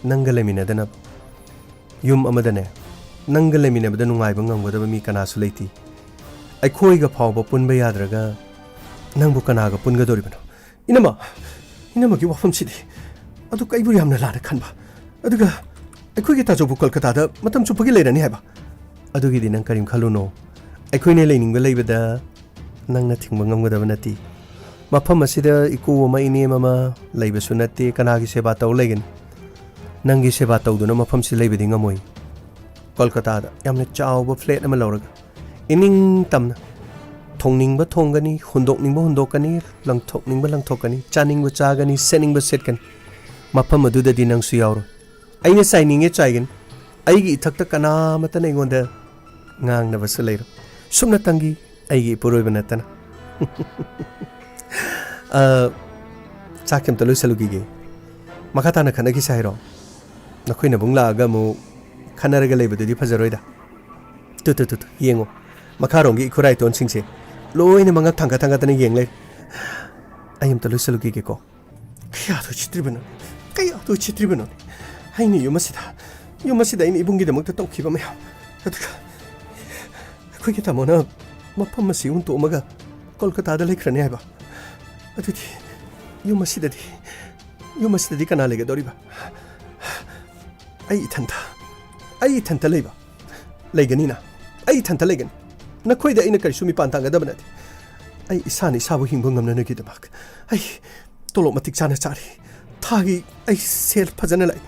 nangala mina dana yum amadane ꯅꯪꯒ ꯂꯩꯃꯤꯟꯅꯕꯗ ꯅꯨꯡꯉꯥꯏꯕ ꯉꯝꯒꯗꯕ ꯃꯤ ꯀꯅꯥꯁꯨ ꯂꯩꯇꯦ ꯑꯩꯈꯣꯏꯒ ꯐꯥꯎꯕ ꯄꯨꯟꯕ ꯌꯥꯗ꯭ꯔꯒ ꯅꯪꯕꯨ ꯀꯅꯥꯒ ꯄꯨꯟꯒꯗꯧꯔꯤꯕꯅꯣ ꯏꯅꯝꯃꯒꯤ ꯋꯥꯐꯝꯁꯤꯗꯤ ꯑꯗꯨ ꯀꯩꯕꯨ ꯌꯥꯝꯅ ꯂꯥꯟꯅ ꯈꯟꯕ ꯑꯗꯨꯒ ꯑꯩꯈꯣꯏꯒꯤ ꯇꯥꯖꯧꯕꯨ ꯀꯣꯜꯀꯇꯥꯗ ꯃꯇꯝ ꯆꯨꯞꯄꯒꯤ ꯂꯩꯔꯅꯤ ꯍꯥꯏꯕ ꯑꯗꯨꯒꯤꯗꯤ ꯅꯪ ꯀꯔꯤꯝ ꯈꯜꯂꯨꯅꯣ ꯑꯩꯈꯣꯏꯅ ꯂꯩꯅꯤꯡꯕ ꯂꯩꯕꯗ ꯅꯪꯅ ꯊꯤꯡꯕ ꯉꯝꯒꯗꯕ ꯅꯠꯇꯦ ꯃꯐꯝ ꯑꯁꯤꯗ ꯏꯀꯨ ꯑꯃ ꯏꯅꯦꯝ ꯑꯃ ꯂꯩꯕꯁꯨ ꯅꯠꯇꯦ ꯀꯅꯥꯒꯤ ꯁꯦꯕꯥ ꯇꯧ ꯂꯩꯒꯅꯤ ꯅꯪꯒꯤ ꯁꯦꯕꯥ ꯇꯧꯗꯨꯅ ꯃꯐꯝꯁꯤ ꯂꯩꯕꯗꯤ ꯉꯝꯃꯣꯏ ꯀꯣꯜꯀꯇꯥꯗ ꯌꯥꯝꯅ ꯆꯥꯎꯕ ꯐ꯭ꯂꯦꯠ ꯑꯃ ꯂꯧꯔꯒ ꯏꯅꯤꯡ ꯇꯝꯅ ꯊꯣꯡꯅꯤꯡꯕ ꯊꯣꯡꯒꯅꯤ ꯍꯨꯟꯗꯣꯛꯅꯤꯡꯕ ꯍꯨꯟꯗꯣꯛꯀꯅꯤ ꯂꯪꯊꯣꯛꯅꯤꯡꯕ ꯂꯪꯊꯣꯛꯀꯅꯤ ꯆꯥꯅꯤꯡꯕ ꯆꯥꯒꯅꯤ ꯁꯦꯠꯅꯤꯡꯕ ꯁꯦꯠꯀꯅꯤ ꯃꯐꯝ ꯑꯗꯨꯗꯗꯤ ꯅꯪꯁꯨ ꯌꯥꯎꯔꯣꯏ ꯑꯩꯅ ꯆꯥꯏꯅꯤꯡꯉꯦ ꯆꯥꯏꯒꯅꯤ ꯑꯩꯒꯤ ꯏꯊꯛꯇ ꯀꯅꯥꯃꯠꯇꯅ ꯑꯩꯉꯣꯟꯗ ꯉꯥꯡꯅꯕꯁꯨ ꯂꯩꯔꯣꯏ ꯁꯨꯞꯅꯇꯪꯒꯤ ꯑꯩꯒꯤ ꯏꯄꯨꯔꯣꯏꯕ ꯅꯠꯇꯅ ꯆꯥꯛ ꯑꯝꯇ ꯂꯣꯏꯁꯜꯂꯨꯈꯤꯒꯦ ꯃꯈꯥ ꯇꯥꯅ ꯈꯟꯅꯈꯤꯁꯦ ꯍꯥꯏꯔꯣ ꯅꯈꯣꯏ ꯅꯕꯨꯡ ꯂꯥꯛꯑꯒ ꯑꯃꯨꯛ ꯈꯟꯅꯔꯒ ꯂꯩꯕꯗꯨꯗꯤ ꯐꯖꯔꯣꯏꯗ ꯇꯨ ꯌꯦꯡꯉꯣ ꯃꯈꯥꯔꯣꯝꯒꯤ ꯏꯈꯨꯔꯥꯏ ꯇꯣꯟꯁꯤꯡꯁꯦ ꯂꯣꯏꯅ ꯃꯉꯛ ꯊꯥꯡꯒꯠꯇꯅ ꯌꯦꯡ ꯂꯩꯔꯦ ꯑꯩ ꯑꯝꯇ ꯂꯣꯏꯁꯜꯂꯨꯈꯤꯒꯦꯀꯣ ꯀꯌꯥꯗꯣ ꯆꯤꯠꯇ꯭ꯔꯤꯕꯅꯣ ꯑꯩꯅ ꯌꯨꯝ ꯑꯁꯤꯗ ꯑꯩꯅ ꯏꯕꯨꯡꯒꯤꯗꯃꯛꯇ ꯇꯧꯈꯤꯕ ꯃꯌꯥꯝ ꯑꯗꯨꯒ ꯑꯩꯈꯣꯏꯒꯤ ꯇꯥꯃꯣꯅ ꯃꯐꯝ ꯑꯁꯤ ꯍꯨꯟꯇꯣꯛꯑꯃꯒ ꯀꯣꯜꯀꯇꯥꯗ ꯂꯩꯈ꯭ꯔꯅꯤ ꯍꯥꯏꯕ ꯑꯗꯨꯗꯤ ꯌꯨꯝ ꯑꯁꯤꯗꯗꯤ ꯀꯅꯥ ꯂꯩꯒꯗꯧꯔꯤꯕ ꯑꯩ ꯏꯊꯟꯇ ꯂꯩꯒꯅꯤꯅ ꯑꯩ ꯏꯊꯟꯇ ꯂꯩꯒꯅꯤ ꯅꯈꯣꯏꯗ ꯑꯩꯅ ꯀꯔꯤꯁꯨ ꯃꯤꯄꯥꯟ ꯇꯥꯡꯒꯗꯕ ꯅꯠꯇꯦ ꯑꯩ ꯏꯁꯥꯅ ꯏꯁꯥꯕꯨ ꯍꯤꯡꯕ ꯉꯝꯅꯅꯕꯒꯤꯗꯃꯛ ꯑꯩ ꯇꯣꯂꯣꯞ ꯃꯇꯤꯛ ꯆꯥꯅ ꯆꯥꯔꯤ ꯊꯥꯒꯤ ꯑꯩ ꯁꯦꯜ ꯐꯖꯅ ꯂꯥꯛꯏ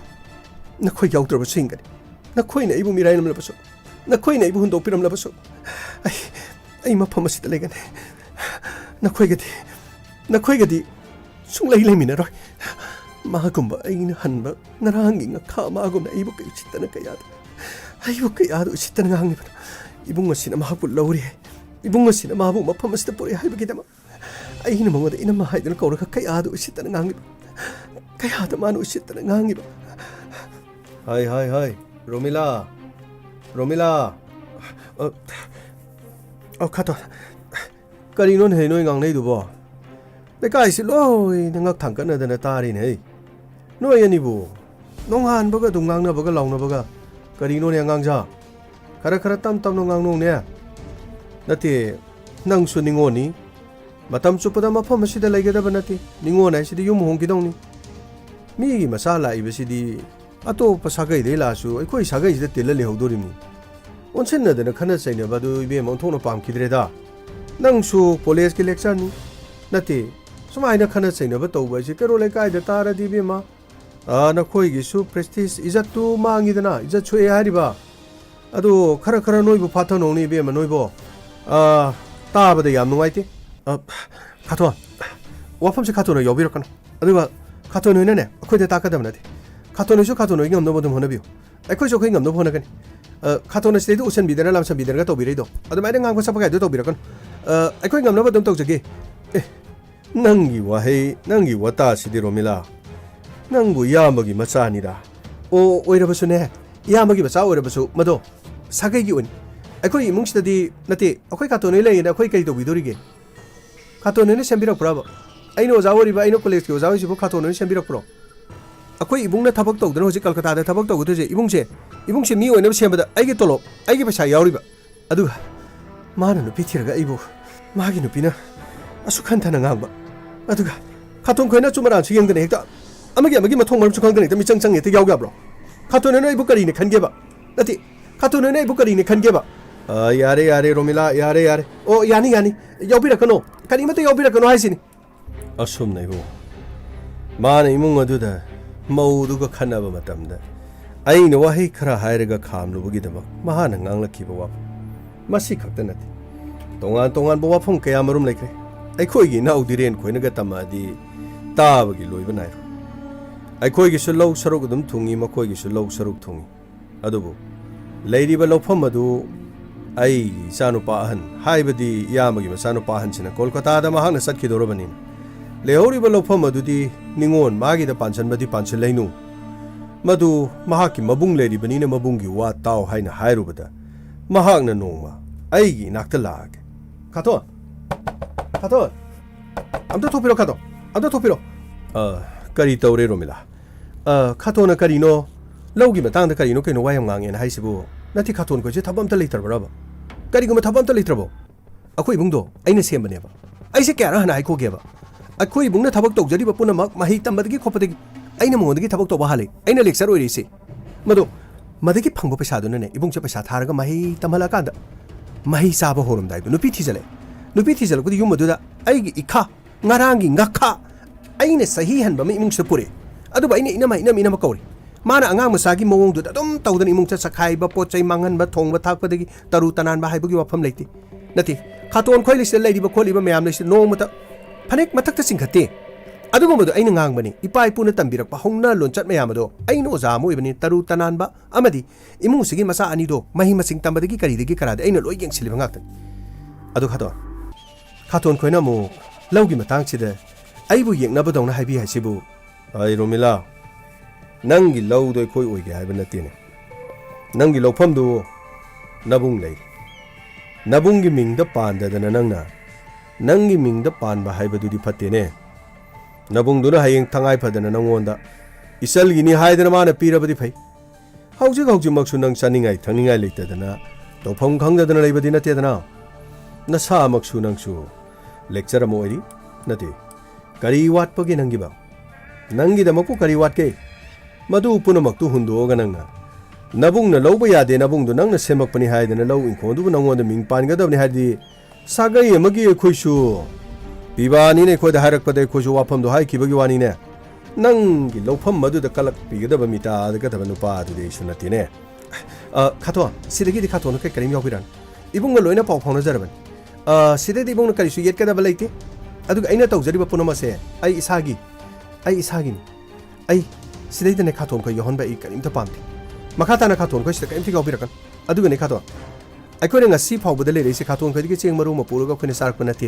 ꯅꯈꯣꯏ ꯌꯥꯎꯗ꯭ꯔꯕꯁꯨ ꯍꯤꯡꯒꯅꯤ ꯅꯈꯣꯏꯅ ꯑꯩꯕు ꯃꯤꯔꯥꯏꯔꯝꯂꯕꯁꯨ ꯅꯈꯣꯏꯅ ꯑꯩꯕꯨ ꯍꯨꯟꯗꯣꯛꯄꯤꯔꯝꯂꯕꯁꯨ ꯑꯩ ꯃꯐꯝ ꯑꯁꯤꯗ ꯂꯩꯒꯅꯤ ꯅꯈꯣꯏꯒꯗꯤ ꯁꯨꯡꯂꯩ ꯂꯩꯃꯤꯟꯅꯔꯣꯏ ꯃꯥꯒꯨꯝꯕ ꯑꯩꯅ ꯍꯟꯕ ꯉꯔꯥꯡꯒꯤ ꯉꯈꯥ ꯃꯥꯒꯨꯝꯅ ꯑꯩꯕꯨ ꯀꯌꯥꯗ ꯎꯁꯤꯠꯇꯅ ꯉꯥꯡꯂꯤꯕꯅꯣ ꯏꯕꯨꯡ ꯑꯁꯤꯅ ꯃꯍꯥꯛꯄꯨ ꯂꯧꯔꯦ ꯏꯕꯨꯡ ꯑꯁꯤꯅ ꯃꯥꯕꯨ ꯃꯐꯝ ꯑꯁꯤꯗ ꯄꯨꯔꯛꯑꯦ ꯍꯥꯏꯕꯒꯤꯗꯃꯛ ꯑꯩꯅ ꯃꯉꯣꯟꯗ ꯏꯅꯝꯃ ꯍꯥꯏꯗꯨꯅ ꯀꯧꯔꯒꯀꯌꯥꯗ ꯎꯁꯤꯠꯇꯅ ꯉꯥꯡꯂꯤꯕ ꯀꯌꯥꯗ ꯃꯥꯅ ꯎꯁꯤꯠꯇꯅ ꯉꯥꯡꯂꯤꯕ ꯍꯥꯏ ꯔꯣꯃꯤꯂꯥ ꯈꯥꯇꯣ ꯀꯔꯤꯅꯣꯅꯦ ꯅꯣꯏ ꯉꯥꯡꯅꯩꯗꯨꯕꯣ ꯂꯩꯀꯥꯏꯁꯤ ꯂꯣꯏꯅ ꯉꯛ ꯊꯥꯡꯒꯠꯅꯗꯅ ꯇꯥꯔꯤꯅꯦ ꯅꯣꯏ ꯑꯅꯤꯕꯨ ꯅꯣꯡꯉꯥꯟꯕꯒ ꯑꯗꯨꯝ ꯉꯥꯡꯅꯕꯒ ꯂꯥꯎꯅꯕꯒ ꯀꯔꯤꯅꯣꯅꯦ ꯑꯉꯥꯡꯖꯥ ꯈꯔ ꯇꯞꯅ ꯉꯥꯡꯅꯧꯅꯦ ꯅꯠꯇꯦ ꯅꯪꯁꯨ ꯅꯤꯉꯣꯟꯅꯤ ꯃꯇꯝ ꯆꯨꯞꯄꯗ ꯃꯐꯝ ꯑꯁꯤꯗ ꯂꯩꯒꯗꯕ ꯅꯠꯇꯦ ꯅꯤꯉꯣꯟ ꯍꯥꯏꯁꯤꯗꯤ ꯌꯨꯝ ꯍꯣꯡꯈꯤꯗꯧꯅꯤ ꯃꯤꯒꯤ ꯃꯆꯥ ꯂꯥꯛꯏꯕꯁꯤꯗꯤ ꯑꯇꯣꯞꯄ ꯁꯥꯒꯩꯗꯩ ꯂꯥꯛꯑꯁꯨ ꯑꯩꯈꯣꯏ ꯁꯥꯒꯩꯁꯤꯗ ꯇꯤꯜꯂ ꯂꯩꯍꯧꯗꯣꯔꯤꯕꯅꯤ ꯑꯣꯟꯁꯤꯟꯅꯗꯅ ꯈꯟꯅ ꯆꯩꯅꯕ ꯑꯗꯨ ꯏꯕꯦꯝ ꯑꯣꯟꯊꯣꯛꯅ ꯄꯥꯝꯈꯤꯗ꯭ꯔꯦꯗ ꯅꯪꯁꯨ ꯀꯣꯂꯦꯖꯀꯤ ꯂꯦꯛꯆꯔꯅꯤ ꯅꯠꯇꯦ ꯁꯨꯃꯥꯏꯅ ꯈꯟꯅ ꯆꯩꯅꯕ ꯇꯧꯕ ꯍꯥꯏꯁꯤ ꯀꯩꯔꯣꯜ ꯂꯩꯀꯥꯏꯗ ꯇꯥꯔꯗꯤ ꯏꯕꯦꯝꯃ ꯅꯈꯣꯏꯒꯤꯁꯨ ꯄ꯭ꯔꯦꯁꯇꯤꯖ ꯏꯖꯠꯇꯨ ꯃꯥꯡꯉꯤꯗꯅ ꯏꯖꯠ ꯁꯣꯛꯑꯦ ꯍꯥꯏꯔꯤꯕ ꯑꯗꯨ ꯈꯔ ꯅꯣꯏꯕꯨ ꯐꯥꯊꯅꯧꯅꯤ ꯏꯕꯦꯝꯃ ꯅꯣꯏꯕꯣ ꯇꯥꯕꯗ ꯌꯥꯝ ꯅꯨꯡꯉꯥꯏꯇꯦ ꯈꯥꯇꯣꯟ ꯋꯥꯐꯝꯁꯦ ꯈꯥꯇꯣꯟꯅ ꯌꯥꯎꯕꯤꯔꯛꯀꯅꯨ ꯑꯗꯨꯒ ꯈꯥꯇꯣꯟ ꯍꯣꯏꯅꯅꯦ ꯑꯩꯈꯣꯏꯗ ꯇꯥꯛꯀꯗꯕ ꯅꯠꯇꯦ ꯈꯥꯇꯣꯟ ꯍꯣꯏꯁꯨ ꯈꯥꯇꯣꯟ ꯍꯣꯏꯒꯤ ꯉꯝꯅꯕ ꯑꯗꯨꯝ ꯍꯣꯠꯅꯕꯤꯌꯨ ꯑꯩꯈꯣꯏꯁꯨ ꯑꯩꯈꯣꯏ ꯉꯝꯅꯕ ꯍꯣꯠꯅꯒꯅꯤ ꯈꯥꯇꯣꯟ ꯑꯁꯤꯗꯩꯗ ꯎꯁꯟꯕꯤꯗꯅ ꯂꯥꯝꯁꯟꯕꯤꯗꯅꯒ ꯇꯧꯕꯤꯔꯛꯏꯗꯣ ꯑꯗꯨꯃꯥꯏꯅ ꯉꯥꯡꯕ ꯁꯛꯄ ꯀꯥꯏꯗꯣ ꯇꯧꯕꯤꯔꯛꯀꯅꯨ ꯑꯩꯈꯣꯏ ꯉꯝꯅꯕ ꯑꯗꯨꯝ ꯇꯧꯖꯒꯦ ꯅꯪꯒꯤ ꯋꯥꯍꯩ ꯅꯪꯒꯤ ꯋꯥꯇꯥꯁꯤꯗꯤ ꯔꯣꯃꯤꯂꯥ ꯅꯪꯕꯨ ꯏꯌꯥꯝꯕꯒꯤ ꯃꯆꯥꯅꯤꯗ ꯑꯣꯏꯔꯕꯁꯨꯅꯦ ꯏꯌꯥꯝꯕꯒꯤ ꯃꯆꯥ ꯑꯣꯏꯔꯕꯁꯨ ꯃꯗꯣ ꯁꯥꯒꯩꯒꯤ ꯑꯣꯏꯅꯤ ꯑꯩꯈꯣꯏ ꯏꯃꯨꯡꯁꯤꯗꯗꯤ ꯅꯠꯇꯦ ꯑꯩꯈꯣꯏ ꯈꯥꯇꯣꯟ ꯍꯣꯏ ꯂꯩꯌꯦꯅ ꯑꯩꯈꯣꯏ ꯀꯔꯤ ꯇꯧꯕꯤꯗꯣꯔꯤꯒꯦ ꯈꯥꯇꯣꯟ ꯍꯣꯏꯅ ꯁꯦꯝꯕꯤꯔꯛꯄ꯭ꯔꯕ ꯑꯩꯅ ꯑꯣꯖꯥ ꯑꯣꯏꯔꯤꯕ ꯑꯩꯅ ꯀꯣꯂꯦꯖꯀꯤ ꯑꯣꯖꯥ ꯑꯣꯏꯁꯤꯕꯨ ꯈꯥꯇꯣꯟ ꯍꯣꯏꯅ ꯁꯦꯝꯕꯤꯔꯛꯄ꯭ꯔꯣ ꯑꯩꯈꯣꯏ ꯏꯕꯨꯡꯅ ꯊꯕꯛ ꯇꯧꯗꯅ ꯍꯧꯖꯤꯛ ꯀꯜꯀꯇꯥꯗ ꯊꯕꯛ ꯇꯧꯒꯗꯣꯏꯁꯦ ꯏꯕꯨꯡꯁꯦ ꯃꯤ ꯑꯣꯏꯅꯕ ꯁꯦꯝꯕꯗ ꯑꯩꯒꯤ ꯇꯣꯂꯣꯞ ꯑꯩꯒꯤ ꯄꯩꯁꯥ ꯌꯥꯎꯔꯤꯕ ꯑꯗꯨꯒ ꯃꯥꯅ ꯅꯨꯄꯤ ꯊꯤꯔꯒ ꯑꯩꯕꯨ ꯃꯥꯒꯤ ꯅꯨꯄꯤꯅ ꯑꯁꯨꯛ ꯍꯟꯊꯅ ꯉꯥꯡꯕ ꯑꯗꯨꯒ ꯈꯥꯇꯣꯟ ꯈꯣꯏꯅ ꯆꯨꯝꯃꯔꯥꯟꯁꯨ ꯌꯦꯡꯗꯅ ꯍꯦꯛꯇ ꯑꯃꯒꯤ ꯃꯊꯣꯡ ꯃꯔꯝꯁꯨ ꯈꯪꯗꯅ ꯍꯦꯛꯇ ꯃꯤꯆꯪ ꯆꯪ ꯍꯦꯛꯇ ꯌꯥꯎ ꯌꯥꯕ꯭ꯔꯣ ꯈꯥꯇꯣꯟ ꯍꯣꯏꯅ ꯑꯩꯕꯨ ꯀꯔꯤꯅ ꯈꯟꯒꯦꯕ ꯅꯠꯇꯦ ꯈꯥꯇꯣꯟ ꯍꯣꯏꯅ ꯑꯩꯕꯨ ꯀꯔꯤꯅ ꯈꯟꯒꯦꯕ ꯌꯥꯔꯦ ꯔꯣꯃꯤꯂꯥ ꯌꯥꯔꯦ ꯑꯣ ꯌꯥꯅꯤ ꯌꯥꯎꯕꯤꯔꯛꯀꯅꯣ ꯀꯔꯤꯃꯠꯇ ꯌꯥꯎꯕꯤꯔꯛꯀꯅꯣ ꯍꯥꯏꯁꯤꯅꯤ ꯑꯁꯨꯝꯅ ꯏꯕꯨꯡ ꯃꯥꯅ ꯏꯃꯨꯡ ꯑꯗꯨꯗ ꯃꯧꯗꯨꯒ ꯈꯟꯅꯕ ꯃꯇꯝꯗ ꯑꯩꯅ ꯋꯥꯍꯩ ꯈꯔ ꯍꯥꯏꯔꯒ ꯈꯥꯝꯂꯨꯕꯒꯤꯗꯃꯛ ꯃꯍꯥꯛꯅ ꯉꯥꯡꯂꯛꯈꯤꯕ ꯋꯥꯐꯝ ꯃꯁꯤ ꯈꯛꯇ ꯅꯠꯇꯦ ꯇꯣꯉꯥꯟꯕ ꯋꯥꯐꯝ ꯀꯌꯥ ꯃꯔꯨꯝ ꯂꯩꯈ꯭ꯔꯦ ꯑꯩꯈꯣꯏꯒꯤ ꯏꯅꯥꯎ ꯗꯤꯔꯦꯟ ꯈꯣꯏꯅꯒ ꯇꯝꯃꯛꯑꯗꯤ ꯇꯥꯕꯒꯤ ꯂꯣꯏꯕ ꯅꯥꯏꯔꯣꯏ ꯑꯩꯈꯣꯏꯒꯤꯁꯨ ꯂꯧ ꯁꯔꯨꯛ ꯑꯗꯨꯝ ꯊꯨꯡꯏ ꯃꯈꯣꯏꯒꯤꯁꯨ ꯂꯧ ꯁꯔꯨꯛ ꯊꯨꯡꯏ ꯑꯗꯨꯕꯨ ꯂꯩꯔꯤꯕ ꯂꯧꯐꯝ ꯑꯗꯨ ꯑꯩꯒꯤ ꯏꯆꯥꯅꯨꯄꯥ ꯑꯍꯟ ꯍꯥꯏꯕꯗꯤ ꯏꯌꯥꯝꯕꯒꯤ ꯃꯆꯥꯅꯨꯄꯥ ꯑꯍꯟꯁꯤꯅ ꯀꯣꯜꯀꯇꯥꯗ ꯃꯍꯥꯛꯅ ꯆꯠꯈꯤꯗꯧꯔꯕꯅꯤꯅ ꯂꯩꯍꯧꯔꯤꯕ ꯂꯧꯐꯝ ꯑꯗꯨꯗꯤ ꯅꯤꯉꯣꯟ ꯃꯥꯒꯤꯗ ꯄꯥꯟꯁꯤꯟꯕꯗꯤ ꯄꯥꯟꯁꯤꯜꯂꯩꯅꯨ ꯃꯗꯨ ꯃꯍꯥꯛꯀꯤ ꯃꯕꯨꯡ ꯂꯩꯔꯤꯕꯅꯤꯅ ꯃꯕꯨꯡꯒꯤ ꯋꯥ ꯇꯥꯎ ꯍꯥꯏꯅ ꯍꯥꯏꯔꯨꯕꯗ ꯃꯍꯥꯛꯅ ꯅꯣꯡꯃ ꯑꯩꯒꯤ ꯏꯅꯥꯛꯇ ꯂꯥꯛꯑꯒꯦ ꯈꯥꯇꯣꯟ ꯑꯝꯇ ꯊꯣꯛꯄꯤꯔꯣ ꯈꯥꯇꯣꯟ ꯑꯝꯇ ꯊꯣꯛꯄꯤꯔꯣ ꯀꯔꯤ ꯇꯧꯔꯦ ꯔꯣꯃꯤꯂꯥ ꯈꯥꯇꯣꯟꯅ ꯀꯔꯤꯅꯣ ꯂꯧꯒꯤ ꯃꯇꯥꯡꯗ ꯀꯔꯤꯅꯣ ꯋꯥ ꯌꯥꯝ ꯉꯥꯡꯉꯦꯅ ꯍꯥꯏꯁꯤꯕꯨ ꯅꯠꯇꯦ ꯈꯥꯇꯣꯟ ꯈꯣꯏꯁꯦ ꯊꯕꯛ ꯑꯝꯇ ꯂꯩꯇ꯭ꯔꯕ꯭ꯔꯕ ꯀꯔꯤꯒꯨꯝꯕ ꯊꯕꯛ ꯑꯝꯇ ꯂꯩꯇ꯭ꯔꯕꯣ ꯑꯩꯈꯣꯏ ꯏꯕꯨꯡꯗꯣ ꯑꯩꯅ ꯁꯦꯝꯕꯅꯦꯕ ꯑꯩꯁꯦ ꯀꯌꯥꯔ ꯍꯥꯟꯅ ꯍꯥꯏꯈꯣꯒꯦꯕ ꯑꯩꯈꯣꯏ ꯏꯕꯨꯡꯅ ꯊꯕꯛ ꯇꯧꯖꯔꯤꯕ ꯄꯨꯝꯅꯃꯛ ꯃꯍꯩ ꯇꯝꯕꯗꯒꯤ ꯈꯣꯠꯄꯗꯒꯤ ꯑꯩꯅ ꯃꯉꯣꯟꯗꯒꯤ ꯊꯕꯛ ꯇꯧꯕ ꯍꯥꯜꯂꯦ ꯑꯩꯅ ꯂꯦꯛꯆꯔ ꯑꯣꯏꯔꯤꯁꯦ ꯃꯗꯣ ꯃꯗꯒꯤ ꯐꯪꯕ ꯄꯩꯁꯥꯗꯨꯅꯅꯦ ꯏꯕꯨꯡꯁꯦ ꯄꯩꯁꯥ ꯊꯥꯔꯒ ꯃꯍꯩ ꯇꯝꯍꯜꯂꯀꯥꯟꯗ ꯃꯍꯩ ꯆꯥꯕ ꯍꯧꯔꯝꯗꯥꯏꯗꯣ ꯅꯨꯄꯤ ꯊꯤꯖꯜꯂꯛꯄꯗ ꯌꯨꯝ ꯑꯗꯨꯗ ꯑꯩꯒꯤ ꯏꯈꯥ ꯉꯔꯥꯡꯒꯤ ꯉꯥꯈꯥ ꯑꯩꯅ ꯆꯍꯤ ꯍꯟꯕ ꯑꯃ ꯏꯃꯨꯡꯁꯤꯗ ꯄꯨꯔꯛꯑꯦ ꯑꯗꯨꯕꯨ ꯑꯩꯅ ꯏꯅꯝꯃ ꯀꯧꯔꯤ ꯃꯥꯅ ꯑꯉꯥꯡ ꯃꯆꯥꯒꯤ ꯃꯑꯣꯡꯗꯨꯗ ꯑꯗꯨꯝ ꯇꯧꯗꯅ ꯏꯃꯨꯡꯗ ꯆꯈꯥꯏꯕ ꯄꯣꯠ ꯆꯩ ꯃꯥꯡꯍꯟꯕ ꯊꯣꯡꯕ ꯊꯥꯛꯄꯗꯒꯤ ꯇꯔꯨ ꯇꯅꯥꯟꯕ ꯍꯥꯏꯕꯒꯤ ꯋꯥꯐꯝ ꯂꯩꯇꯦ ꯅꯠꯇꯦ ꯈꯥꯇꯣꯟ ꯈꯣꯏ ꯂꯩꯁꯤꯗ ꯂꯩꯔꯤꯕ ꯈꯣꯠꯂꯤꯕ ꯃꯌꯥꯝ ꯂꯩꯁꯤꯗ ꯅꯣꯡꯃꯇ ꯐꯅꯦꯛ ꯃꯊꯛꯇ ꯆꯤꯡꯈꯠꯇꯦ ꯑꯗꯨꯒꯨꯝꯕꯗꯣ ꯑꯩꯅ ꯉꯥꯡꯕꯅꯤ ꯏꯄꯥ ꯏꯄꯨꯅ ꯇꯝꯕꯤꯔꯛꯄ ꯍꯧꯅ ꯂꯣꯟꯆꯠ ꯃꯌꯥꯝ ꯑꯗꯣ ꯑꯩꯅ ꯑꯣꯖా ꯑꯃ ꯑꯣꯏꯕꯅꯤ ꯇꯔꯨ ꯇꯅꯥꯟꯕ ꯑꯃꯗꯤ ꯏꯃꯨꯡꯁꯤꯒꯤ ꯃꯆꯥ ꯑꯅꯤꯗꯣ ꯃꯍꯩ ꯃꯁꯤꯡ ꯇꯝꯕꯗꯒꯤ ꯀꯔꯤꯗꯒꯤ ꯀꯔꯥꯗꯤ ꯑꯩꯅ ꯂꯣꯏ ꯌꯦꯡꯁꯤꯜꯂꯤꯕ ꯉꯥꯛꯇꯅꯤ ꯑꯗꯨ ꯈꯥꯇꯣꯟ ꯈꯣꯏꯅ ꯑꯃꯨꯛ ꯂꯧꯒꯤ ꯃꯇꯥꯡꯁꯤꯗ ꯑꯩꯕꯨ ꯌꯦꯛꯅꯕꯗꯧꯅ ꯍꯥꯏꯕꯤ ꯍꯥꯏꯁꯤꯕꯨ ꯑꯩ ꯔꯣꯃꯤꯂꯥ ꯅꯪꯒꯤ ꯂꯧꯗꯣ ꯑꯩꯈꯣꯏ ꯑꯣꯏꯒꯦ ꯍꯥꯏꯕ ꯅꯠꯇꯦꯅꯦ ꯅꯪꯒꯤ ꯂꯧꯐꯝꯗꯨ ꯅꯕꯨꯡ ꯂꯩ ꯅꯕꯨꯡꯒꯤ ꯃꯤꯡꯗ ꯄꯥꯟꯗꯗꯅ ꯅꯪꯒꯤ ꯃꯤꯡꯗ ꯄꯥꯟꯕ ꯍꯥꯏꯕꯗꯨꯗꯤ ꯐꯠꯇꯦꯅꯦ ꯅꯕꯨꯡꯗꯨꯅ ꯍꯌꯦꯡ ꯇꯉꯥꯏ ꯐꯗꯅ ꯅꯪꯉꯣꯟꯗ ꯏꯆꯜꯒꯤꯅꯤ ꯍꯥꯏꯗꯅ ꯃꯥꯅ ꯄꯤꯔꯕꯗꯤ ꯐꯩ ꯍꯧꯖꯤꯛꯃꯛꯁꯨ ꯅꯪ ꯆꯥꯅꯤꯡꯉꯥꯏ ꯊꯛꯅꯤꯡꯉꯥꯏ ꯂꯩꯇꯗꯅ ꯇꯧꯐꯝ ꯈꯪꯗꯗꯅ ꯂꯩꯕꯗꯤ ꯅꯠꯇꯦꯗꯅ ꯅꯁꯥꯃꯛꯁꯨ ꯅꯪꯁꯨ ꯂꯦꯛꯆꯔ ꯑꯃ ꯑꯣꯏꯔꯤ ꯅꯠꯇꯦ ꯀꯔꯤ ꯋꯥꯠꯄꯒꯦ ꯅꯪꯒꯤꯗꯃꯛꯄꯨ ꯀꯔꯤ ꯋꯥꯠꯀꯦ ꯃꯗꯨ ꯄꯨꯝꯅꯃꯛꯇꯨ ꯍꯨꯟꯗꯣꯛꯑꯒ ꯅꯕꯨꯡꯅ ꯂꯧꯕ ꯌꯥꯗꯦ ꯅꯕꯨꯡꯗꯨ ꯅꯪꯅ ꯁꯦꯝꯃꯛꯄꯅꯤ ꯍꯥꯏꯗꯅ ꯂꯧ ꯏꯪꯈꯣꯜꯗꯨꯕꯨ ꯅꯪꯉꯣꯟꯗ ꯃꯤꯡ ꯄꯥꯟꯒꯗꯕꯅꯤ ꯍꯥꯏꯔꯗꯤ ꯁꯥꯒꯩ ꯑꯃꯒꯤ ꯑꯩꯈꯣꯏꯁꯨ ꯄꯤꯕꯥꯅꯤꯅ ꯑꯩꯈꯣꯏꯗ ꯍꯥꯏꯔꯛꯄꯗ ꯑꯩꯈꯣꯏꯁꯨ ꯋꯥꯐꯝꯗꯣ ꯍꯥꯏꯈꯤꯕꯒꯤ ꯋꯥꯅꯤꯅꯦ ꯅꯪꯒꯤ ꯂꯧꯐꯝ ꯑꯗꯨꯗ ꯀꯜꯂꯛꯄꯤꯒꯗꯕ ꯃꯤꯇꯥꯗꯒꯗꯕ ꯅꯨꯄꯥ ꯑꯗꯨꯗꯤ ꯑꯩꯁꯨ ꯅꯠꯇꯦꯅꯦ ꯈꯥꯇꯣꯟ ꯁꯤꯗꯒꯤꯗꯤ ꯈꯥꯇꯣꯟ ꯀꯩ ꯀꯔꯤꯝ ꯌꯥꯎꯕꯤꯔꯅꯤ ꯏꯕꯨꯡꯒ ꯂꯣꯏꯅ ꯄꯥꯎ ꯐꯥꯎꯅꯖꯔꯕꯅꯤ ꯁꯤꯗꯩꯗꯤ ꯏꯕꯨꯡꯅ ꯀꯔꯤꯁꯨ ꯌꯦꯠꯀꯗꯕ ꯂꯩꯇꯦ ꯑꯗꯨꯒ ꯑꯩꯅ ꯇꯧꯖꯔꯤꯕ ꯄꯨꯝꯅꯃꯛꯁꯦ ꯑꯩ ꯏꯁꯥꯒꯤꯅꯤ ꯑꯩ ꯁꯤꯗꯩꯗꯅꯦ ꯈꯥꯇꯣꯟ ꯈꯣꯏ ꯌꯥꯎꯍꯟꯕ ꯑꯩ ꯀꯔꯤꯝꯇ ꯄꯥꯝꯗꯦ ꯃꯈꯥ ꯇꯥꯅ ꯈꯥꯇꯣꯟ ꯈꯣꯏ ꯁꯤꯗ ꯀꯔꯤꯝꯇ ꯌꯥꯎꯕꯤꯔꯛꯀꯅꯨ ꯑꯗꯨꯒꯅꯦ ꯈꯥꯇꯣꯟ ꯑꯩꯈꯣꯏꯅ ꯉꯁꯤ ꯐꯥꯎꯕꯗ ꯂꯩꯔꯛꯏꯁꯦ ꯈꯥꯇꯣꯟ ꯈꯣꯏꯗꯒꯤ ꯆꯦꯡ ꯃꯔꯨ ꯑꯃ ꯄꯨꯔꯒ ꯑꯩꯈꯣꯏꯅ ꯆꯥꯔꯛꯄ ꯅꯠꯇꯦ